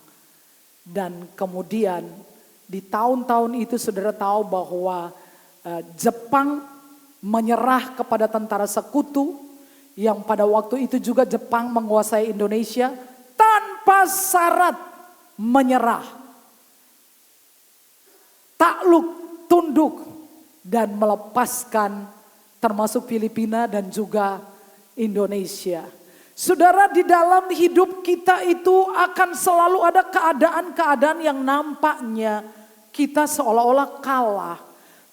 Dan kemudian di tahun-tahun itu saudara tahu bahwa Jepang menyerah kepada tentara sekutu yang pada waktu itu juga Jepang menguasai Indonesia tanpa syarat menyerah. Takluk, tunduk dan melepaskan termasuk Filipina dan juga Indonesia. Saudara, di dalam hidup kita itu akan selalu ada keadaan-keadaan yang nampaknya kita seolah-olah kalah.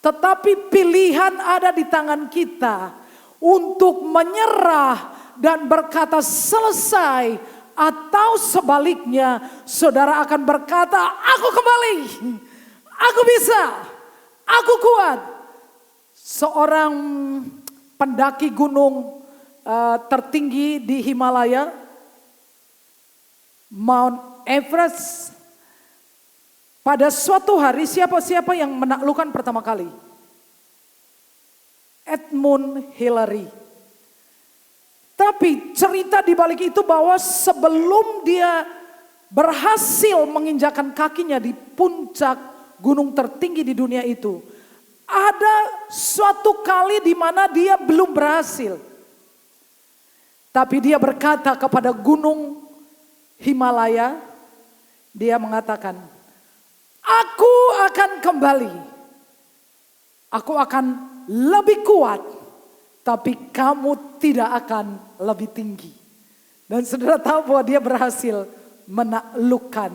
Tetapi pilihan ada di tangan kita untuk menyerah dan berkata selesai, atau sebaliknya saudara akan berkata, aku kembali, aku bisa, aku kuat. Seorang pendaki gunung tertinggi di Himalaya, Mount Everest. Pada suatu hari siapa yang menaklukkan pertama kali? Edmund Hillary. Tapi cerita di balik itu bahwa sebelum dia berhasil menginjakan kakinya di puncak gunung tertinggi di dunia itu, ada suatu kali di mana dia belum berhasil. Tapi dia berkata kepada gunung Himalaya, dia mengatakan, aku akan kembali. Aku akan lebih kuat, tapi kamu tidak akan lebih tinggi. Dan saudara tahu bahwa dia berhasil menaklukkan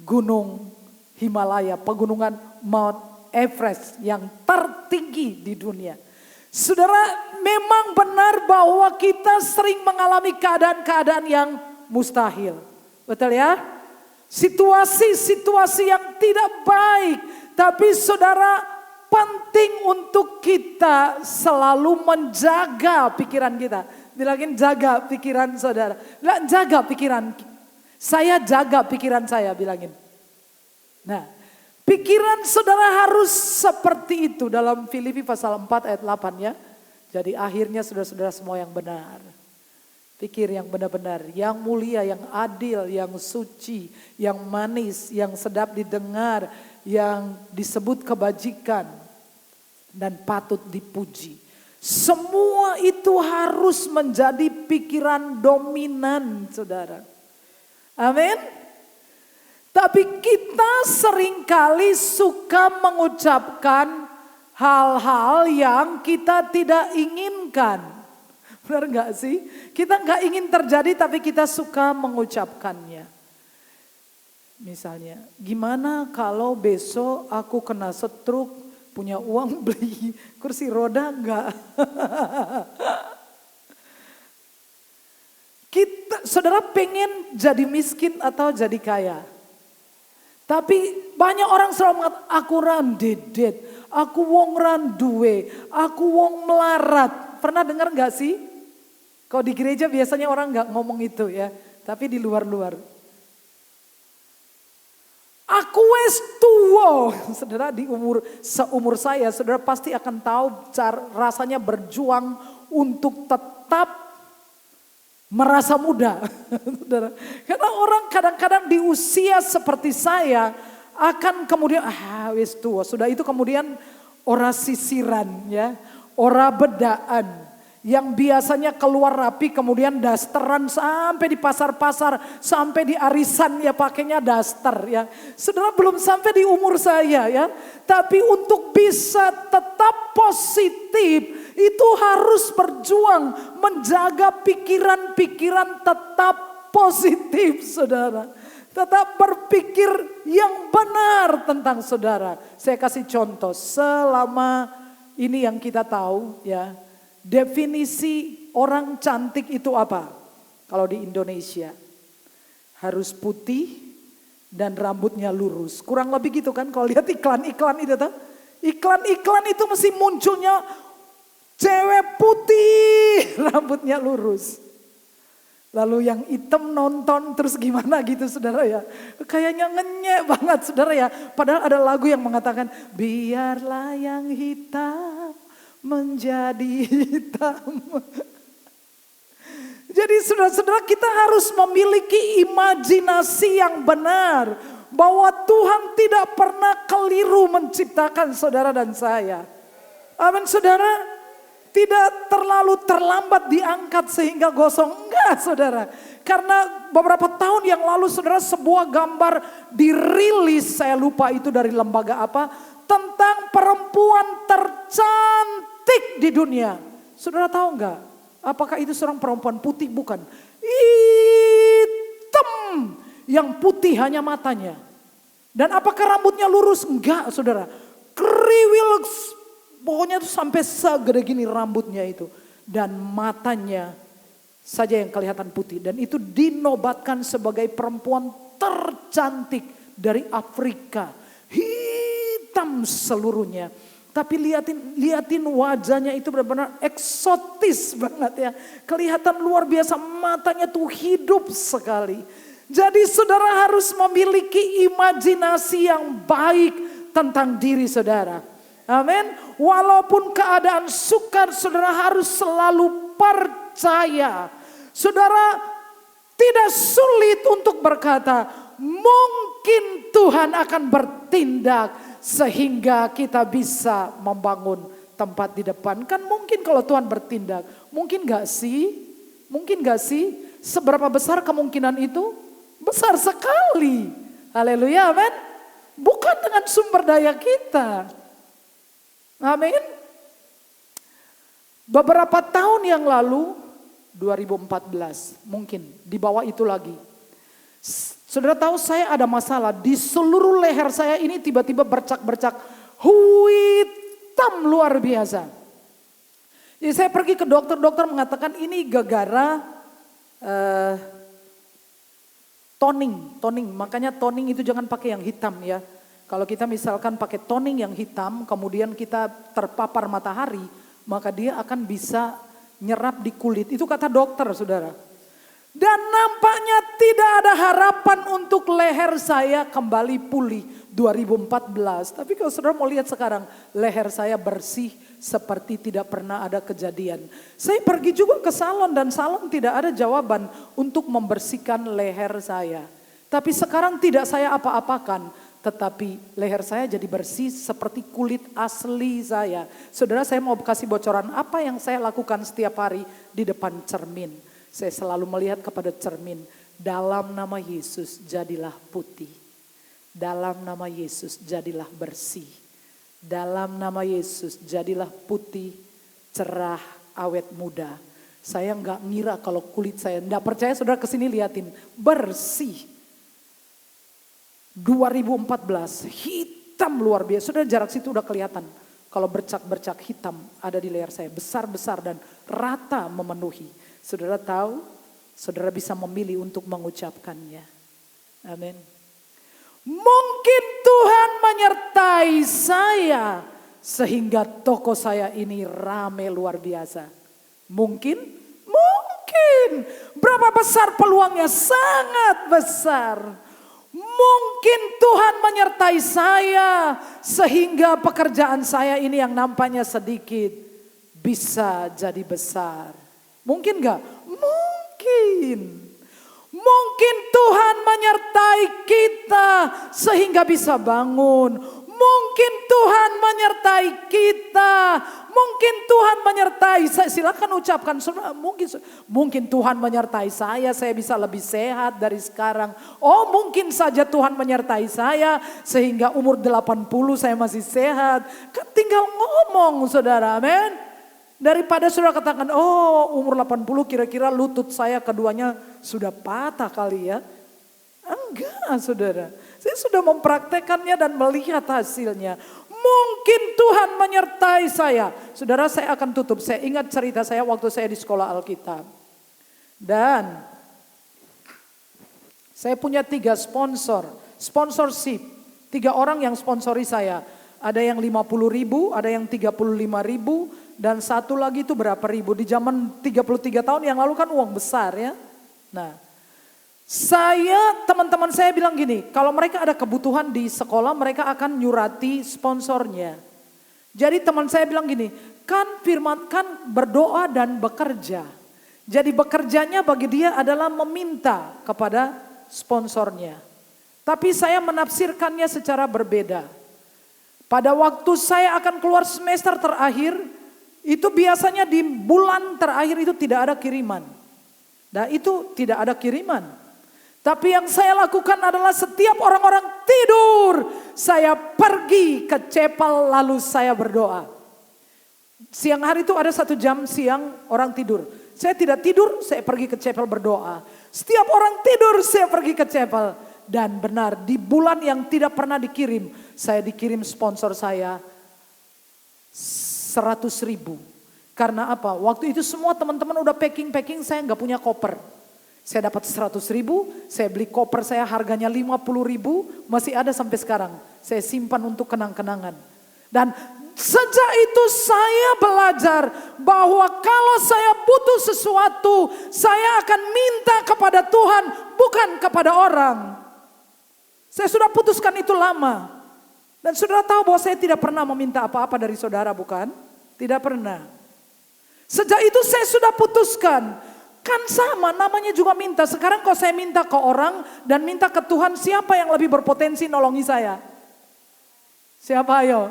gunung Himalaya, pegunungan Mount Everest yang tertinggi di dunia. Saudara, memang benar bahwa kita sering mengalami keadaan-keadaan yang mustahil. Betul ya? Situasi-situasi yang tidak baik. Tapi saudara, penting untuk kita selalu menjaga pikiran kita. Bilangin jaga pikiran saudara. Bilang jaga pikiran. Saya jaga pikiran saya, bilangin. Nah, pikiran saudara harus seperti itu dalam Filipi pasal 4 ayat 8 ya. Jadi akhirnya saudara-saudara semua yang benar. Pikir yang benar-benar, yang mulia, yang adil, yang suci, yang manis, yang sedap didengar, yang disebut kebajikan dan patut dipuji. Semua itu harus menjadi pikiran dominan saudara. Amin. Tapi kita seringkali suka mengucapkan hal-hal yang kita tidak inginkan. Benar gak sih? Kita gak ingin terjadi tapi kita suka mengucapkannya. Misalnya, gimana kalau besok aku kena stroke, punya uang beli kursi roda enggak? Saudara pengen jadi miskin atau jadi kaya? Tapi banyak orang selalu mengatakan, aku ran dedet, aku wong ran duwe, aku wong melarat. Pernah dengar gak sih? Kalau di gereja biasanya orang gak ngomong itu ya, tapi di luar-luar. Aku wes tua, saudara di seumur saya, saudara pasti akan tahu rasanya berjuang untuk tetap merasa muda. Karena orang kadang-kadang di usia seperti saya akan kemudian wis tua. Sudah itu kemudian ora sisiran ya, ora bedaan. Yang biasanya keluar rapi kemudian dasteran sampai di pasar-pasar, sampai di arisan ya pakainya daster ya. Saudara belum sampai di umur saya ya. Tapi untuk bisa tetap positif itu harus berjuang menjaga pikiran-pikiran tetap positif saudara. Tetap berpikir yang benar tentang saudara. Saya kasih contoh, selama ini yang kita tahu ya, definisi orang cantik itu apa? Kalau di Indonesia, harus putih dan rambutnya lurus. Kurang lebih gitu kan, kalau lihat iklan-iklan itu tuh. Iklan-iklan itu mesti munculnya cewek putih, rambutnya lurus. Lalu yang hitam nonton terus gimana gitu saudara ya. Kayaknya ngenyek banget saudara ya. Padahal ada lagu yang mengatakan biarlah yang hitam menjadi hitam. Jadi saudara-saudara kita harus memiliki imajinasi yang benar. Bahwa Tuhan tidak pernah keliru menciptakan saudara dan saya. Amin saudara. Tidak terlalu terlambat diangkat sehingga gosong. Enggak saudara. Karena beberapa tahun yang lalu saudara sebuah gambar dirilis. Saya lupa itu dari lembaga apa. Tentang perempuan tercantik di dunia. Saudara tahu enggak? Apakah itu seorang perempuan putih? Bukan. Hitam. Yang putih hanya matanya. Dan apakah rambutnya lurus? Enggak saudara. Kriwil. Pokoknya itu sampai segede gini rambutnya itu. Dan matanya saja yang kelihatan putih. Dan itu dinobatkan sebagai perempuan tercantik dari Afrika. Hitam seluruhnya. Tapi liatin wajahnya itu benar-benar eksotis banget ya. Kelihatan luar biasa, matanya tuh hidup sekali. Jadi saudara harus memiliki imajinasi yang baik tentang diri saudara. Amin. Walaupun keadaan sukar, saudara harus selalu percaya. Saudara tidak sulit untuk berkata, mungkin Tuhan akan bertindak sehingga kita bisa membangun tempat di depan. Kan mungkin kalau Tuhan bertindak. Mungkin gak sih? Mungkin gak sih? Seberapa besar kemungkinan itu? Besar sekali. Haleluya, amin. Bukan dengan sumber daya kita. Amin. Beberapa tahun yang lalu, 2014 mungkin di bawah itu lagi. Saudara tahu saya ada masalah di seluruh leher saya ini tiba-tiba bercak-bercak hitam luar biasa. Jadi saya pergi ke dokter mengatakan ini gara-gara toning. Makanya toning itu jangan pakai yang hitam ya. Kalau kita misalkan pakai toning yang hitam, kemudian kita terpapar matahari, maka dia akan bisa nyerap di kulit. Itu kata dokter, saudara. Dan nampaknya tidak ada harapan untuk leher saya kembali pulih 2014. Tapi kalau saudara mau lihat sekarang, leher saya bersih seperti tidak pernah ada kejadian. Saya pergi juga ke salon dan salon tidak ada jawaban untuk membersihkan leher saya. Tapi sekarang tidak saya apa-apakan. Tetapi leher saya jadi bersih seperti kulit asli saya. Saudara, saya mau kasih bocoran apa yang saya lakukan setiap hari di depan cermin. Saya selalu melihat kepada cermin. Dalam nama Yesus jadilah putih. Dalam nama Yesus jadilah bersih. Dalam nama Yesus jadilah putih, cerah, awet muda. Saya nggak ngira kalau kulit saya, nggak percaya saudara kesini liatin. Bersih. 2014 hitam luar biasa. Sudah jarak situ udah kelihatan. Kalau bercak-bercak hitam ada di leher saya. Besar-besar dan rata memenuhi. Saudara tahu, saudara bisa memilih untuk mengucapkannya. Amin. Mungkin Tuhan menyertai saya. Sehingga toko saya ini rame luar biasa. Mungkin. Berapa besar peluangnya? Sangat besar. Mungkin Tuhan menyertai saya sehingga pekerjaan saya ini yang nampaknya sedikit bisa jadi besar. Mungkin gak? Mungkin. Mungkin Tuhan menyertai kita sehingga bisa bangun. Mungkin Tuhan menyertai kita. Mungkin Tuhan menyertai saya. Silakan ucapkan. Mungkin Tuhan menyertai saya bisa lebih sehat dari sekarang. Oh mungkin saja Tuhan menyertai saya sehingga umur 80 saya masih sehat. Kan tinggal ngomong saudara, amin. Daripada saudara katakan, oh umur 80 kira-kira lutut saya keduanya sudah patah kali ya. Enggak, saudara. Saya sudah mempraktekannya dan melihat hasilnya. Mungkin Tuhan menyertai saya. Saudara, saya akan tutup. Saya ingat cerita saya waktu saya di sekolah Alkitab. Dan saya punya 3 sponsorship. 3 orang yang sponsori saya. Ada yang 50.000, ada yang 35.000, dan satu lagi itu berapa ribu. Di zaman 33 tahun yang lalu kan uang besar ya. Nah, teman-teman saya bilang gini, kalau mereka ada kebutuhan di sekolah, mereka akan nyurati sponsornya. Jadi teman saya bilang gini, kan firman kan berdoa dan bekerja. Jadi bekerjanya bagi dia adalah meminta kepada sponsornya. Tapi saya menafsirkannya secara berbeda. Pada waktu saya akan keluar semester terakhir, itu biasanya di bulan terakhir itu tidak ada kiriman. Nah itu tidak ada kiriman. Tapi yang saya lakukan adalah setiap orang-orang tidur, saya pergi ke chapel lalu saya berdoa. Siang hari itu ada 1 jam siang orang tidur. Saya tidak tidur, saya pergi ke chapel berdoa. Setiap orang tidur, saya pergi ke chapel. Dan benar, di bulan yang tidak pernah dikirim, saya dikirim sponsor saya 100.000. Karena apa? Waktu itu semua teman-teman udah packing, saya nggak punya koper. Saya dapat 100.000, saya beli koper saya harganya 50.000, masih ada sampai sekarang. Saya simpan untuk kenang-kenangan. Dan sejak itu saya belajar bahwa kalau saya butuh sesuatu, saya akan minta kepada Tuhan, bukan kepada orang. Saya sudah putuskan itu lama. Dan saudara tahu bahwa saya tidak pernah meminta apa-apa dari saudara, bukan? Tidak pernah. Sejak itu saya sudah putuskan. Kan sama, namanya juga minta. Sekarang kalau saya minta ke orang dan minta ke Tuhan, siapa yang lebih berpotensi nolongi saya? Siapa ayo?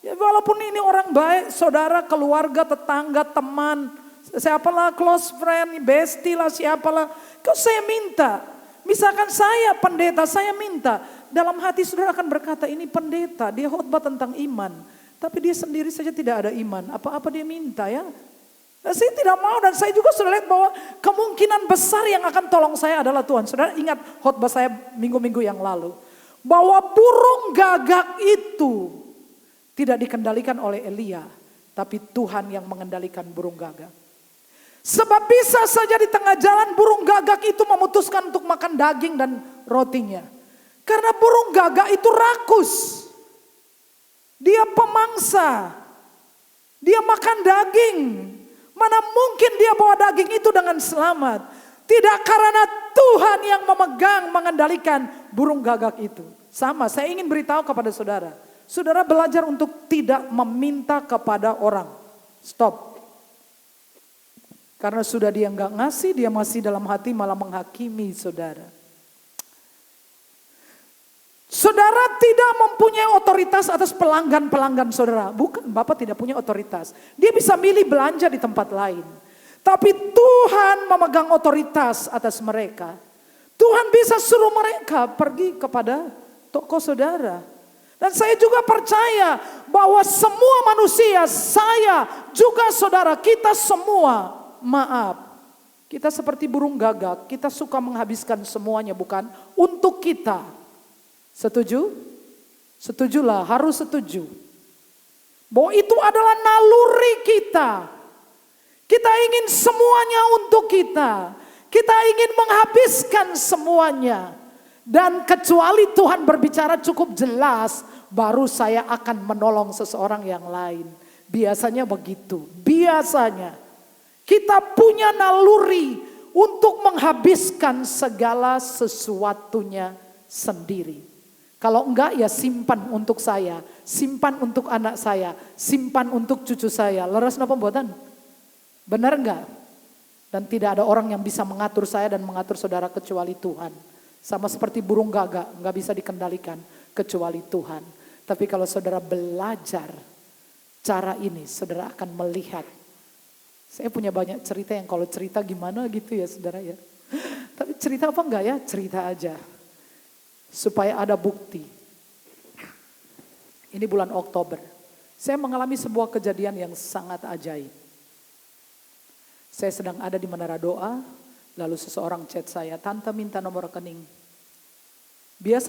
Ya walaupun ini orang baik, saudara, keluarga, tetangga, teman, siapalah, close friend, bestie lah, siapalah. Kalau saya minta, misalkan saya pendeta, saya minta. Dalam hati saudara akan berkata, ini pendeta, dia khotbah tentang iman. Tapi dia sendiri saja tidak ada iman, apa-apa dia minta ya. Nah, saya tidak mau dan saya juga sudah lihat bahwa kemungkinan besar yang akan tolong saya adalah Tuhan. Saudara ingat khotbah saya minggu-minggu yang lalu. Bahwa burung gagak itu tidak dikendalikan oleh Elia. Tapi Tuhan yang mengendalikan burung gagak. Sebab bisa saja di tengah jalan burung gagak itu memutuskan untuk makan daging dan rotinya. Karena burung gagak itu rakus. Dia pemangsa. Dia makan daging. Mana mungkin dia bawa daging itu dengan selamat. Tidak karena Tuhan yang memegang, mengendalikan burung gagak itu. Sama, saya ingin beritahu kepada saudara. Saudara belajar untuk tidak meminta kepada orang. Stop. Karena sudah dia nggak ngasih, dia masih dalam hati malah menghakimi saudara. Saudara tidak mempunyai otoritas atas pelanggan-pelanggan saudara. Bukan, Bapak tidak punya otoritas. Dia bisa milih belanja di tempat lain. Tapi Tuhan memegang otoritas atas mereka. Tuhan bisa suruh mereka pergi kepada toko saudara. Dan saya juga percaya bahwa semua manusia, saya juga saudara, kita semua, maaf. Kita seperti burung gagak, kita suka menghabiskan semuanya bukan untuk kita. Setuju? Setujulah, harus setuju. Bahwa itu adalah naluri kita. Kita ingin semuanya untuk kita. Kita ingin menghabiskan semuanya. Dan kecuali Tuhan berbicara cukup jelas, baru saya akan menolong seseorang yang lain. Biasanya begitu, biasanya. Kita punya naluri untuk menghabiskan segala sesuatunya sendiri. Kalau enggak ya simpan untuk saya, simpan untuk anak saya, simpan untuk cucu saya. Leres napa mboten? Benar enggak? Dan tidak ada orang yang bisa mengatur saya dan mengatur saudara kecuali Tuhan. Sama seperti burung gagak, enggak bisa dikendalikan kecuali Tuhan. Tapi kalau saudara belajar cara ini, saudara akan melihat. Saya punya banyak cerita yang kalau cerita gimana gitu ya saudara ya. Tapi cerita apa enggak ya? Cerita aja. Supaya ada bukti. Ini bulan Oktober. Saya mengalami sebuah kejadian yang sangat ajaib. Saya sedang ada di menara doa. Lalu seseorang chat saya, tante minta nomor rekening.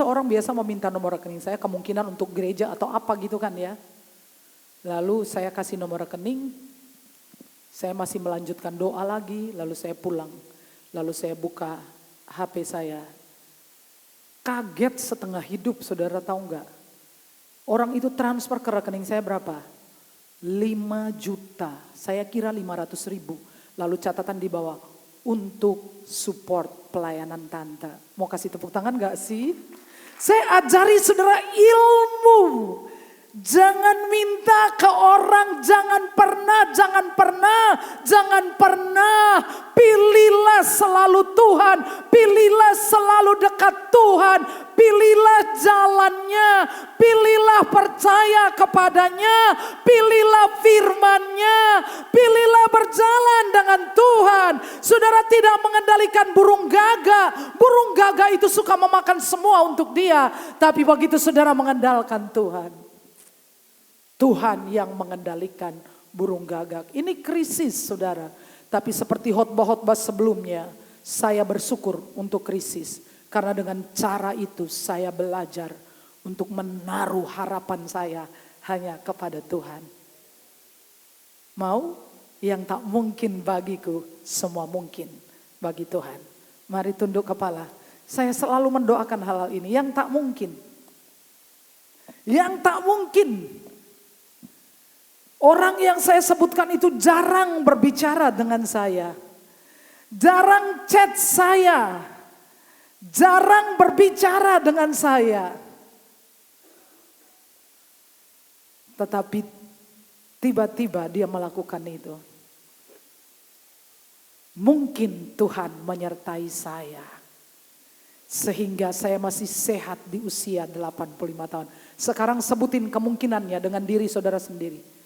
Orang biasa meminta nomor rekening saya, kemungkinan untuk gereja atau apa gitu kan ya. Lalu saya kasih nomor rekening, saya masih melanjutkan doa lagi, lalu saya pulang. Lalu saya buka HP saya. Kaget setengah hidup, saudara tahu nggak? Orang itu transfer ke rekening saya berapa? 5 juta, saya kira 500.000. Lalu catatan di bawah, untuk support pelayanan tante. Mau kasih tepuk tangan gak sih? Saya ajari saudara ilmu. Jangan minta ke orang, jangan pernah. Pilihlah selalu Tuhan, pilihlah selalu dekat Tuhan, pilihlah jalannya, pilihlah percaya kepadanya, pilihlah firman-Nya, pilihlah berjalan dengan Tuhan. Saudara tidak mengendalikan burung gagak. Burung gagak itu suka memakan semua untuk dia, tapi begitu saudara mengandalkan Tuhan, Tuhan yang mengendalikan burung gagak. Ini krisis saudara. Tapi seperti khotbah-khotbah sebelumnya, saya bersyukur untuk krisis. Karena dengan cara itu saya belajar untuk menaruh harapan saya hanya kepada Tuhan. Mau? Yang tak mungkin bagiku, semua mungkin bagi Tuhan. Mari tunduk kepala. Saya selalu mendoakan hal-hal ini. Yang tak mungkin. Yang tak mungkin. Orang yang saya sebutkan itu jarang berbicara dengan saya. Jarang chat saya. Jarang berbicara dengan saya. Tetapi tiba-tiba dia melakukan itu. Mungkin Tuhan menyertai saya. Sehingga saya masih sehat di usia 85 tahun. Sekarang sebutin kemungkinannya dengan diri saudara sendiri.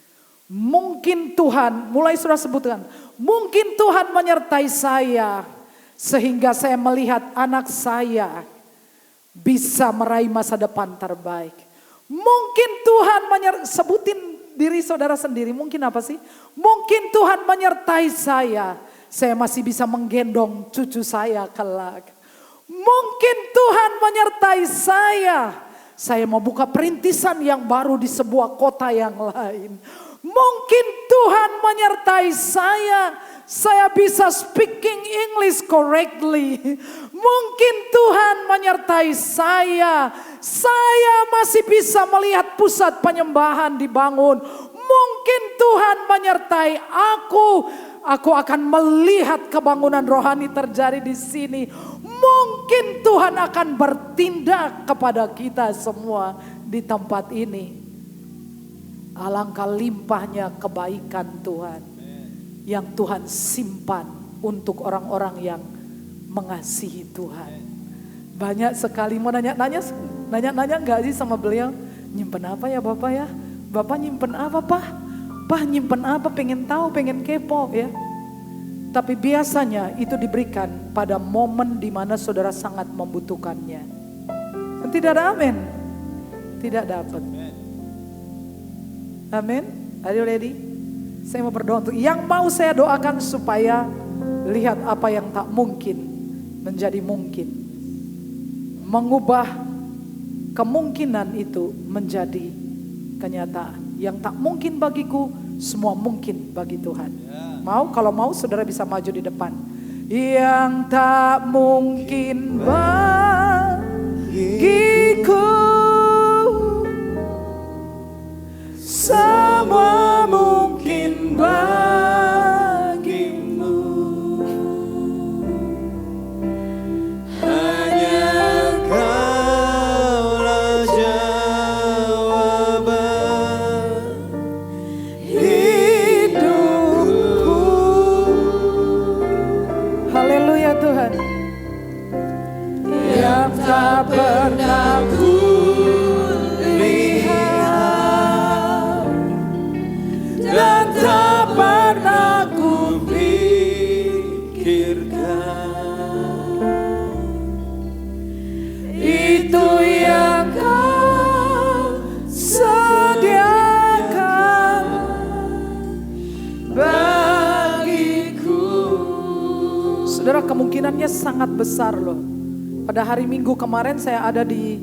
Mungkin Tuhan, mulai saudara sebutkan, mungkin Tuhan menyertai saya sehingga saya melihat anak saya bisa meraih masa depan terbaik. Mungkin Tuhan sebutin diri saudara sendiri, mungkin apa sih? Mungkin Tuhan menyertai saya masih bisa menggendong cucu saya kelak. Mungkin Tuhan menyertai saya mau buka perintisan yang baru di sebuah kota yang lain. Mungkin Tuhan menyertai saya bisa speaking English correctly. Mungkin Tuhan menyertai saya masih bisa melihat pusat penyembahan dibangun. Mungkin Tuhan menyertai aku akan melihat kebangunan rohani terjadi di sini. Mungkin Tuhan akan bertindak kepada kita semua di tempat ini. Alangkah limpahnya kebaikan Tuhan yang Tuhan simpan untuk orang-orang yang mengasihi Tuhan. Banyak sekali mau nanya enggak sih sama beliau? Nyimpen apa ya Bapak ya? Bapak nyimpen apa Pak? Pak nyimpen apa? Pengen tahu, pengen kepo ya. Tapi biasanya itu diberikan pada momen di mana saudara sangat membutuhkannya. Tidak ada amin? Tidak dapat. Amin. Are you ready? Saya mau berdoa untuk yang mau saya doakan supaya lihat apa yang tak mungkin menjadi mungkin. Mengubah kemungkinan itu menjadi kenyataan. Yang tak mungkin bagiku, semua mungkin bagi Tuhan. Mau? Kalau mau saudara bisa maju di depan. Yang tak mungkin bagiku, semua mungkin bagimu. Hanya Kaulah jawaban hidupku. Haleluya Tuhan. Yang tak pernah ku dan tak pernah ku pikirkan. Itu yang Kau sediakan bagiku. Saudara, kemungkinannya sangat besar loh. Pada hari Minggu kemarin saya ada di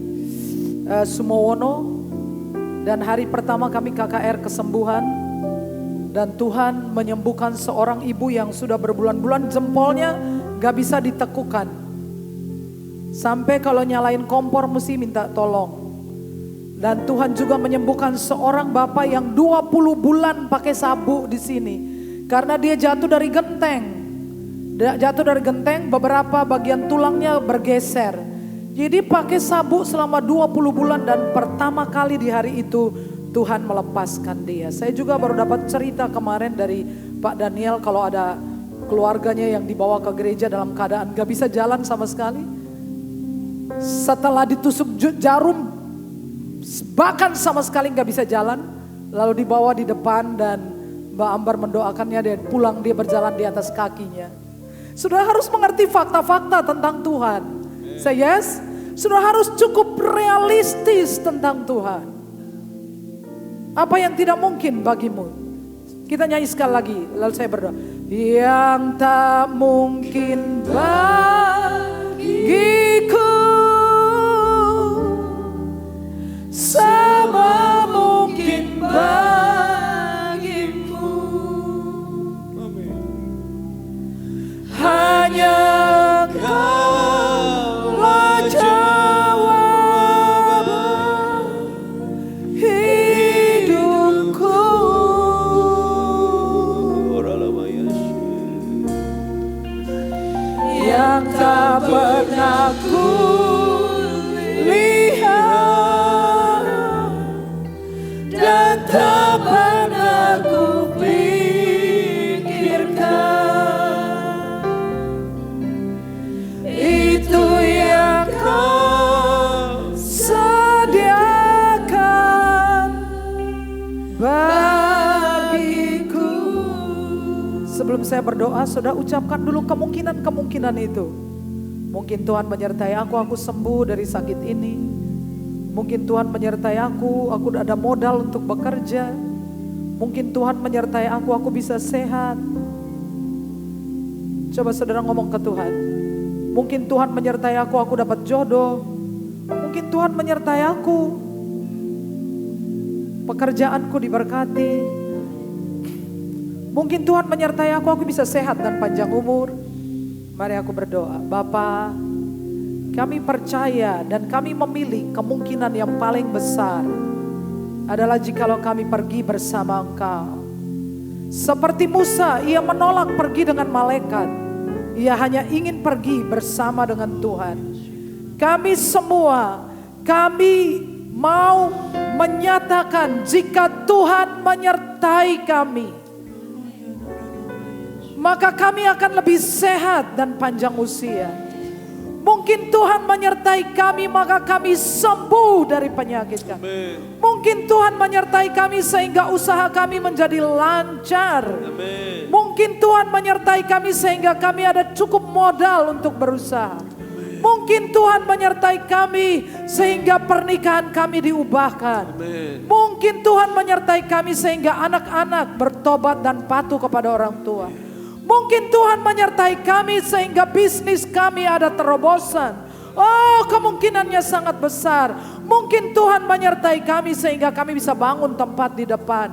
Sumowono. Dan hari pertama kami KKR kesembuhan. Dan Tuhan menyembuhkan seorang ibu yang sudah berbulan-bulan jempolnya gak bisa ditekukan. Sampai kalau nyalain kompor mesti minta tolong. Dan Tuhan juga menyembuhkan seorang bapak yang 20 bulan pakai sabuk di sini. Karena dia jatuh dari genteng. Jatuh dari genteng, beberapa bagian tulangnya bergeser. Jadi pakai sabuk selama 20 bulan dan pertama kali di hari itu Tuhan melepaskan dia. Saya juga baru dapat cerita kemarin dari Pak Daniel kalau ada keluarganya yang dibawa ke gereja dalam keadaan gak bisa jalan sama sekali. Setelah ditusuk jarum, bahkan sama sekali gak bisa jalan. Lalu dibawa di depan dan Mbak Ambar mendoakannya dan pulang dia berjalan di atas kakinya. Sudah harus mengerti fakta-fakta tentang Tuhan. Say yes. Sudah harus cukup realistis tentang Tuhan. Apa yang tidak mungkin bagimu? Kita nyanyi sekali lagi, lalu saya berdoa. Yang tak mungkin bagiku, semua mungkin bagimu. Hanya Kaulah jawaban hidupku. Yang tak pernah ku lihat dan tak pernah ku pikirkan. Itu yang Kau sediakan bagiku. Sebelum saya berdoa, saudara ucapkan dulu kemungkinan-kemungkinan itu. Mungkin Tuhan menyertai aku sembuh dari sakit ini. Mungkin Tuhan menyertai aku ada modal untuk bekerja. Mungkin Tuhan menyertai aku bisa sehat. Coba saudara ngomong ke Tuhan. Mungkin Tuhan menyertai aku dapat jodoh. Mungkin Tuhan menyertai aku, pekerjaanku diberkati. Mungkin Tuhan menyertai aku bisa sehat dan panjang umur. Mari aku berdoa. Bapa, kami percaya dan kami memilih kemungkinan yang paling besar adalah jikalau kami pergi bersama Engkau. Seperti Musa, ia menolak pergi dengan malaikat. Ia hanya ingin pergi bersama dengan Tuhan. Kami semua, kami mau menyatakan jika Tuhan menyertai kami, maka kami akan lebih sehat dan panjang usia. Mungkin Tuhan menyertai kami, maka kami sembuh dari penyakit kami. Mungkin Tuhan menyertai kami sehingga usaha kami menjadi lancar. Mungkin Tuhan menyertai kami sehingga kami ada cukup modal untuk berusaha. Mungkin Tuhan menyertai kami sehingga pernikahan kami diubahkan. Mungkin Tuhan menyertai kami sehingga anak-anak bertobat dan patuh kepada orang tua. Mungkin Tuhan menyertai kami sehingga bisnis kami ada terobosan. Oh, kemungkinannya sangat besar. Mungkin Tuhan menyertai kami sehingga kami bisa bangun tempat di depan.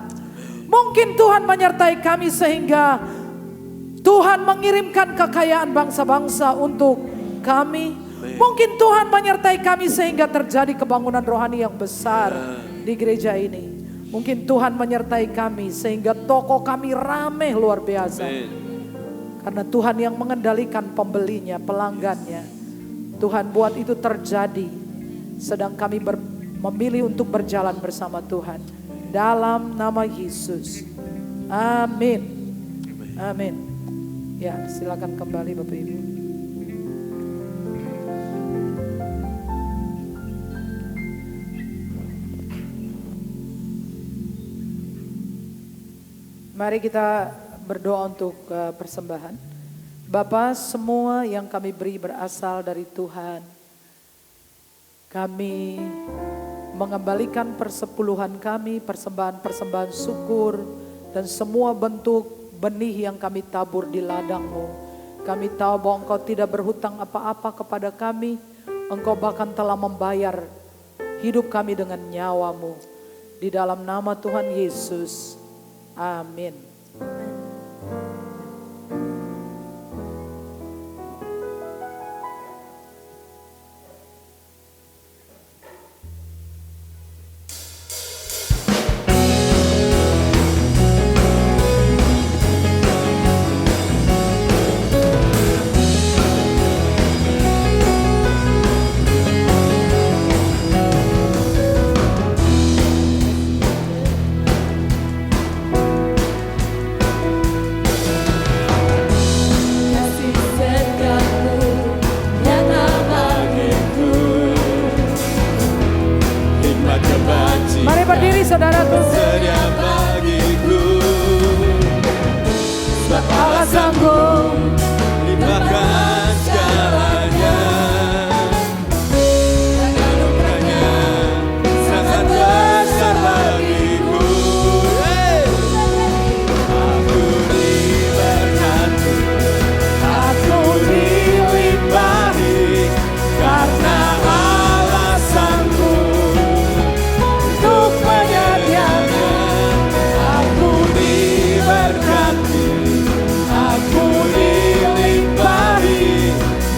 Mungkin Tuhan menyertai kami sehingga Tuhan mengirimkan kekayaan bangsa-bangsa untuk kami. Mungkin Tuhan menyertai kami sehingga terjadi kebangunan rohani yang besar di gereja ini. Mungkin Tuhan menyertai kami sehingga toko kami ramai luar biasa. Karena Tuhan yang mengendalikan pembelinya, pelanggannya. Tuhan buat itu terjadi. Sedang kami memilih untuk berjalan bersama Tuhan. Dalam nama Yesus. Amin. Amin. Ya, silakan kembali Bapak Ibu. Mari kita berdoa untuk persembahan. Bapa, semua yang kami beri berasal dari Tuhan. Kami mengembalikan persepuluhan kami, persembahan-persembahan syukur, dan semua bentuk benih yang kami tabur di ladang-Mu. Kami tahu bahwa Engkau tidak berhutang apa-apa kepada kami. Engkau bahkan telah membayar hidup kami dengan nyawa-Mu. Di dalam nama Tuhan Yesus, amin. Mari berdiri saudaraku. Sedia bagiku, sebab Allah sanggup limpahkan segalanya. Dan anugerahnya sangat besar bagiku. Aku diberkati, aku dilimpahi, karena Allah sanggup untuk menyediakan. Aku diberkati, aku dilimpahi,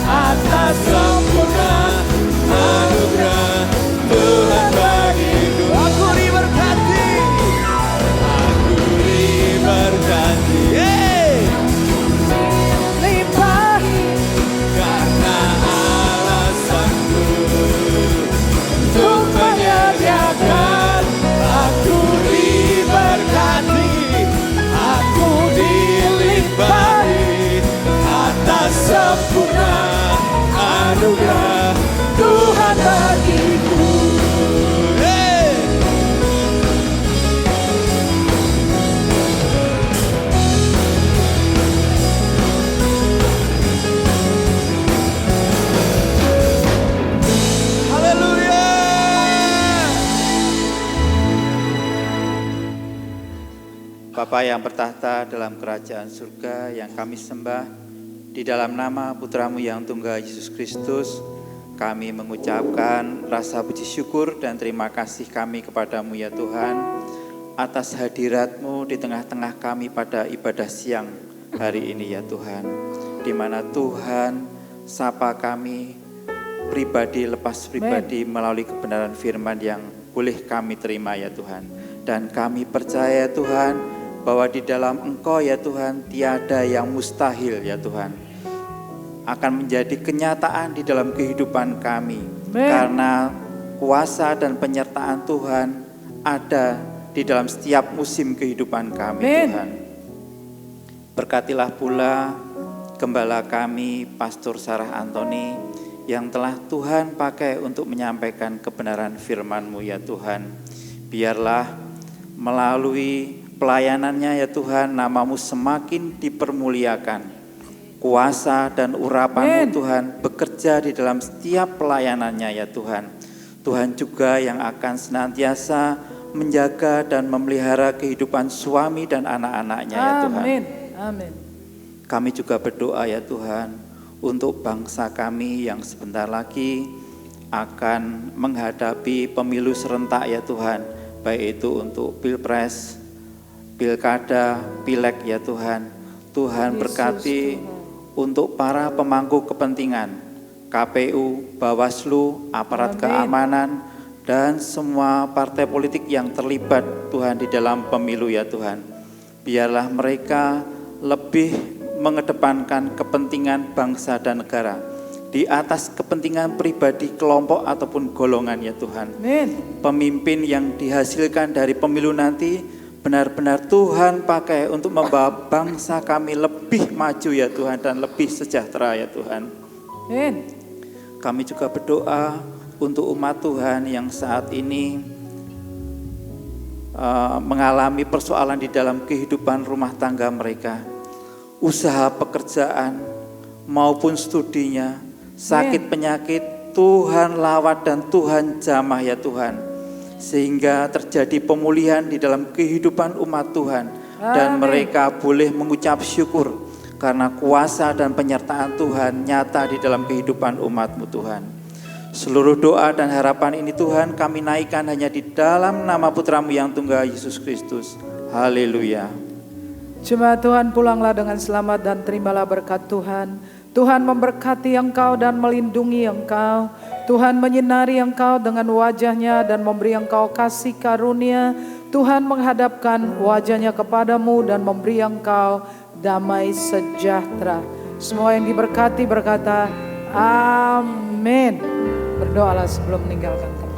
atas sempurna anugerah Tuhan bagiku. Aku diberkati, aku diberkati, Limpahi. karena Allah sanggup untuk menyediakan. Aku diberkati, aku dilimpahi, atas sempurna anugerah Tuhan bagiku. Haleluya. Bapa yang bertahta dalam kerajaan surga yang kami sembah, di dalam nama Putramu yang tunggal Yesus Kristus, kami mengucapkan rasa puji syukur dan terima kasih kami kepadamu ya Tuhan, atas hadirat-Mu di tengah-tengah kami pada ibadah siang hari ini ya Tuhan, di mana Tuhan sapa kami pribadi lepas pribadi melalui kebenaran firman yang boleh kami terima ya Tuhan. Dan kami percaya Tuhan bahwa di dalam Engkau ya Tuhan tiada yang mustahil ya Tuhan, akan menjadi kenyataan di dalam kehidupan kami. Amen. Karena kuasa dan penyertaan Tuhan ada di dalam setiap musim kehidupan kami. Amen. Tuhan, berkatilah pula gembala kami Pastor Sarah Antoni yang telah Tuhan pakai untuk menyampaikan kebenaran firman-Mu ya Tuhan. Biarlah melalui pelayanannya ya Tuhan, nama-Mu semakin dipermuliakan. Kuasa dan urapan-Mu Tuhan bekerja di dalam setiap pelayanannya ya Tuhan. Tuhan juga yang akan senantiasa menjaga dan memelihara kehidupan suami dan anak-anaknya ya Tuhan. Amin. Amin. Kami juga berdoa ya Tuhan untuk bangsa kami yang sebentar lagi akan menghadapi pemilu serentak ya Tuhan. Baik itu untuk pilpres, pilkada, pileg ya Tuhan. Tuhan berkati untuk para pemangku kepentingan, KPU, Bawaslu, aparat keamanan, dan semua partai politik yang terlibat Tuhan di dalam pemilu ya Tuhan. Biarlah mereka lebih mengedepankan kepentingan bangsa dan negara di atas kepentingan pribadi, kelompok ataupun golongan ya Tuhan. Amin. Pemimpin yang dihasilkan dari pemilu nanti benar-benar Tuhan pakai untuk membawa bangsa kami lebih maju ya Tuhan dan lebih sejahtera ya Tuhan. Amin. Kami juga berdoa untuk umat Tuhan yang saat ini mengalami persoalan di dalam kehidupan rumah tangga mereka, usaha pekerjaan maupun studinya, sakit penyakit, Tuhan lawat dan Tuhan jamah ya Tuhan, sehingga terjadi pemulihan di dalam kehidupan umat Tuhan. Dan mereka boleh mengucap syukur karena kuasa dan penyertaan Tuhan nyata di dalam kehidupan umat-Mu Tuhan. Seluruh doa dan harapan ini Tuhan kami naikkan hanya di dalam nama Putra-Mu yang tunggal Yesus Kristus. Haleluya. Jemaat Tuhan, pulanglah dengan selamat dan terimalah berkat Tuhan. Tuhan memberkati engkau dan melindungi engkau. Tuhan menyinari engkau dengan wajahnya dan memberi engkau kasih karunia. Tuhan menghadapkan wajahnya kepadamu dan memberi engkau damai sejahtera. Semua yang diberkati berkata, amin. Berdoalah sebelum meninggalkan tempat.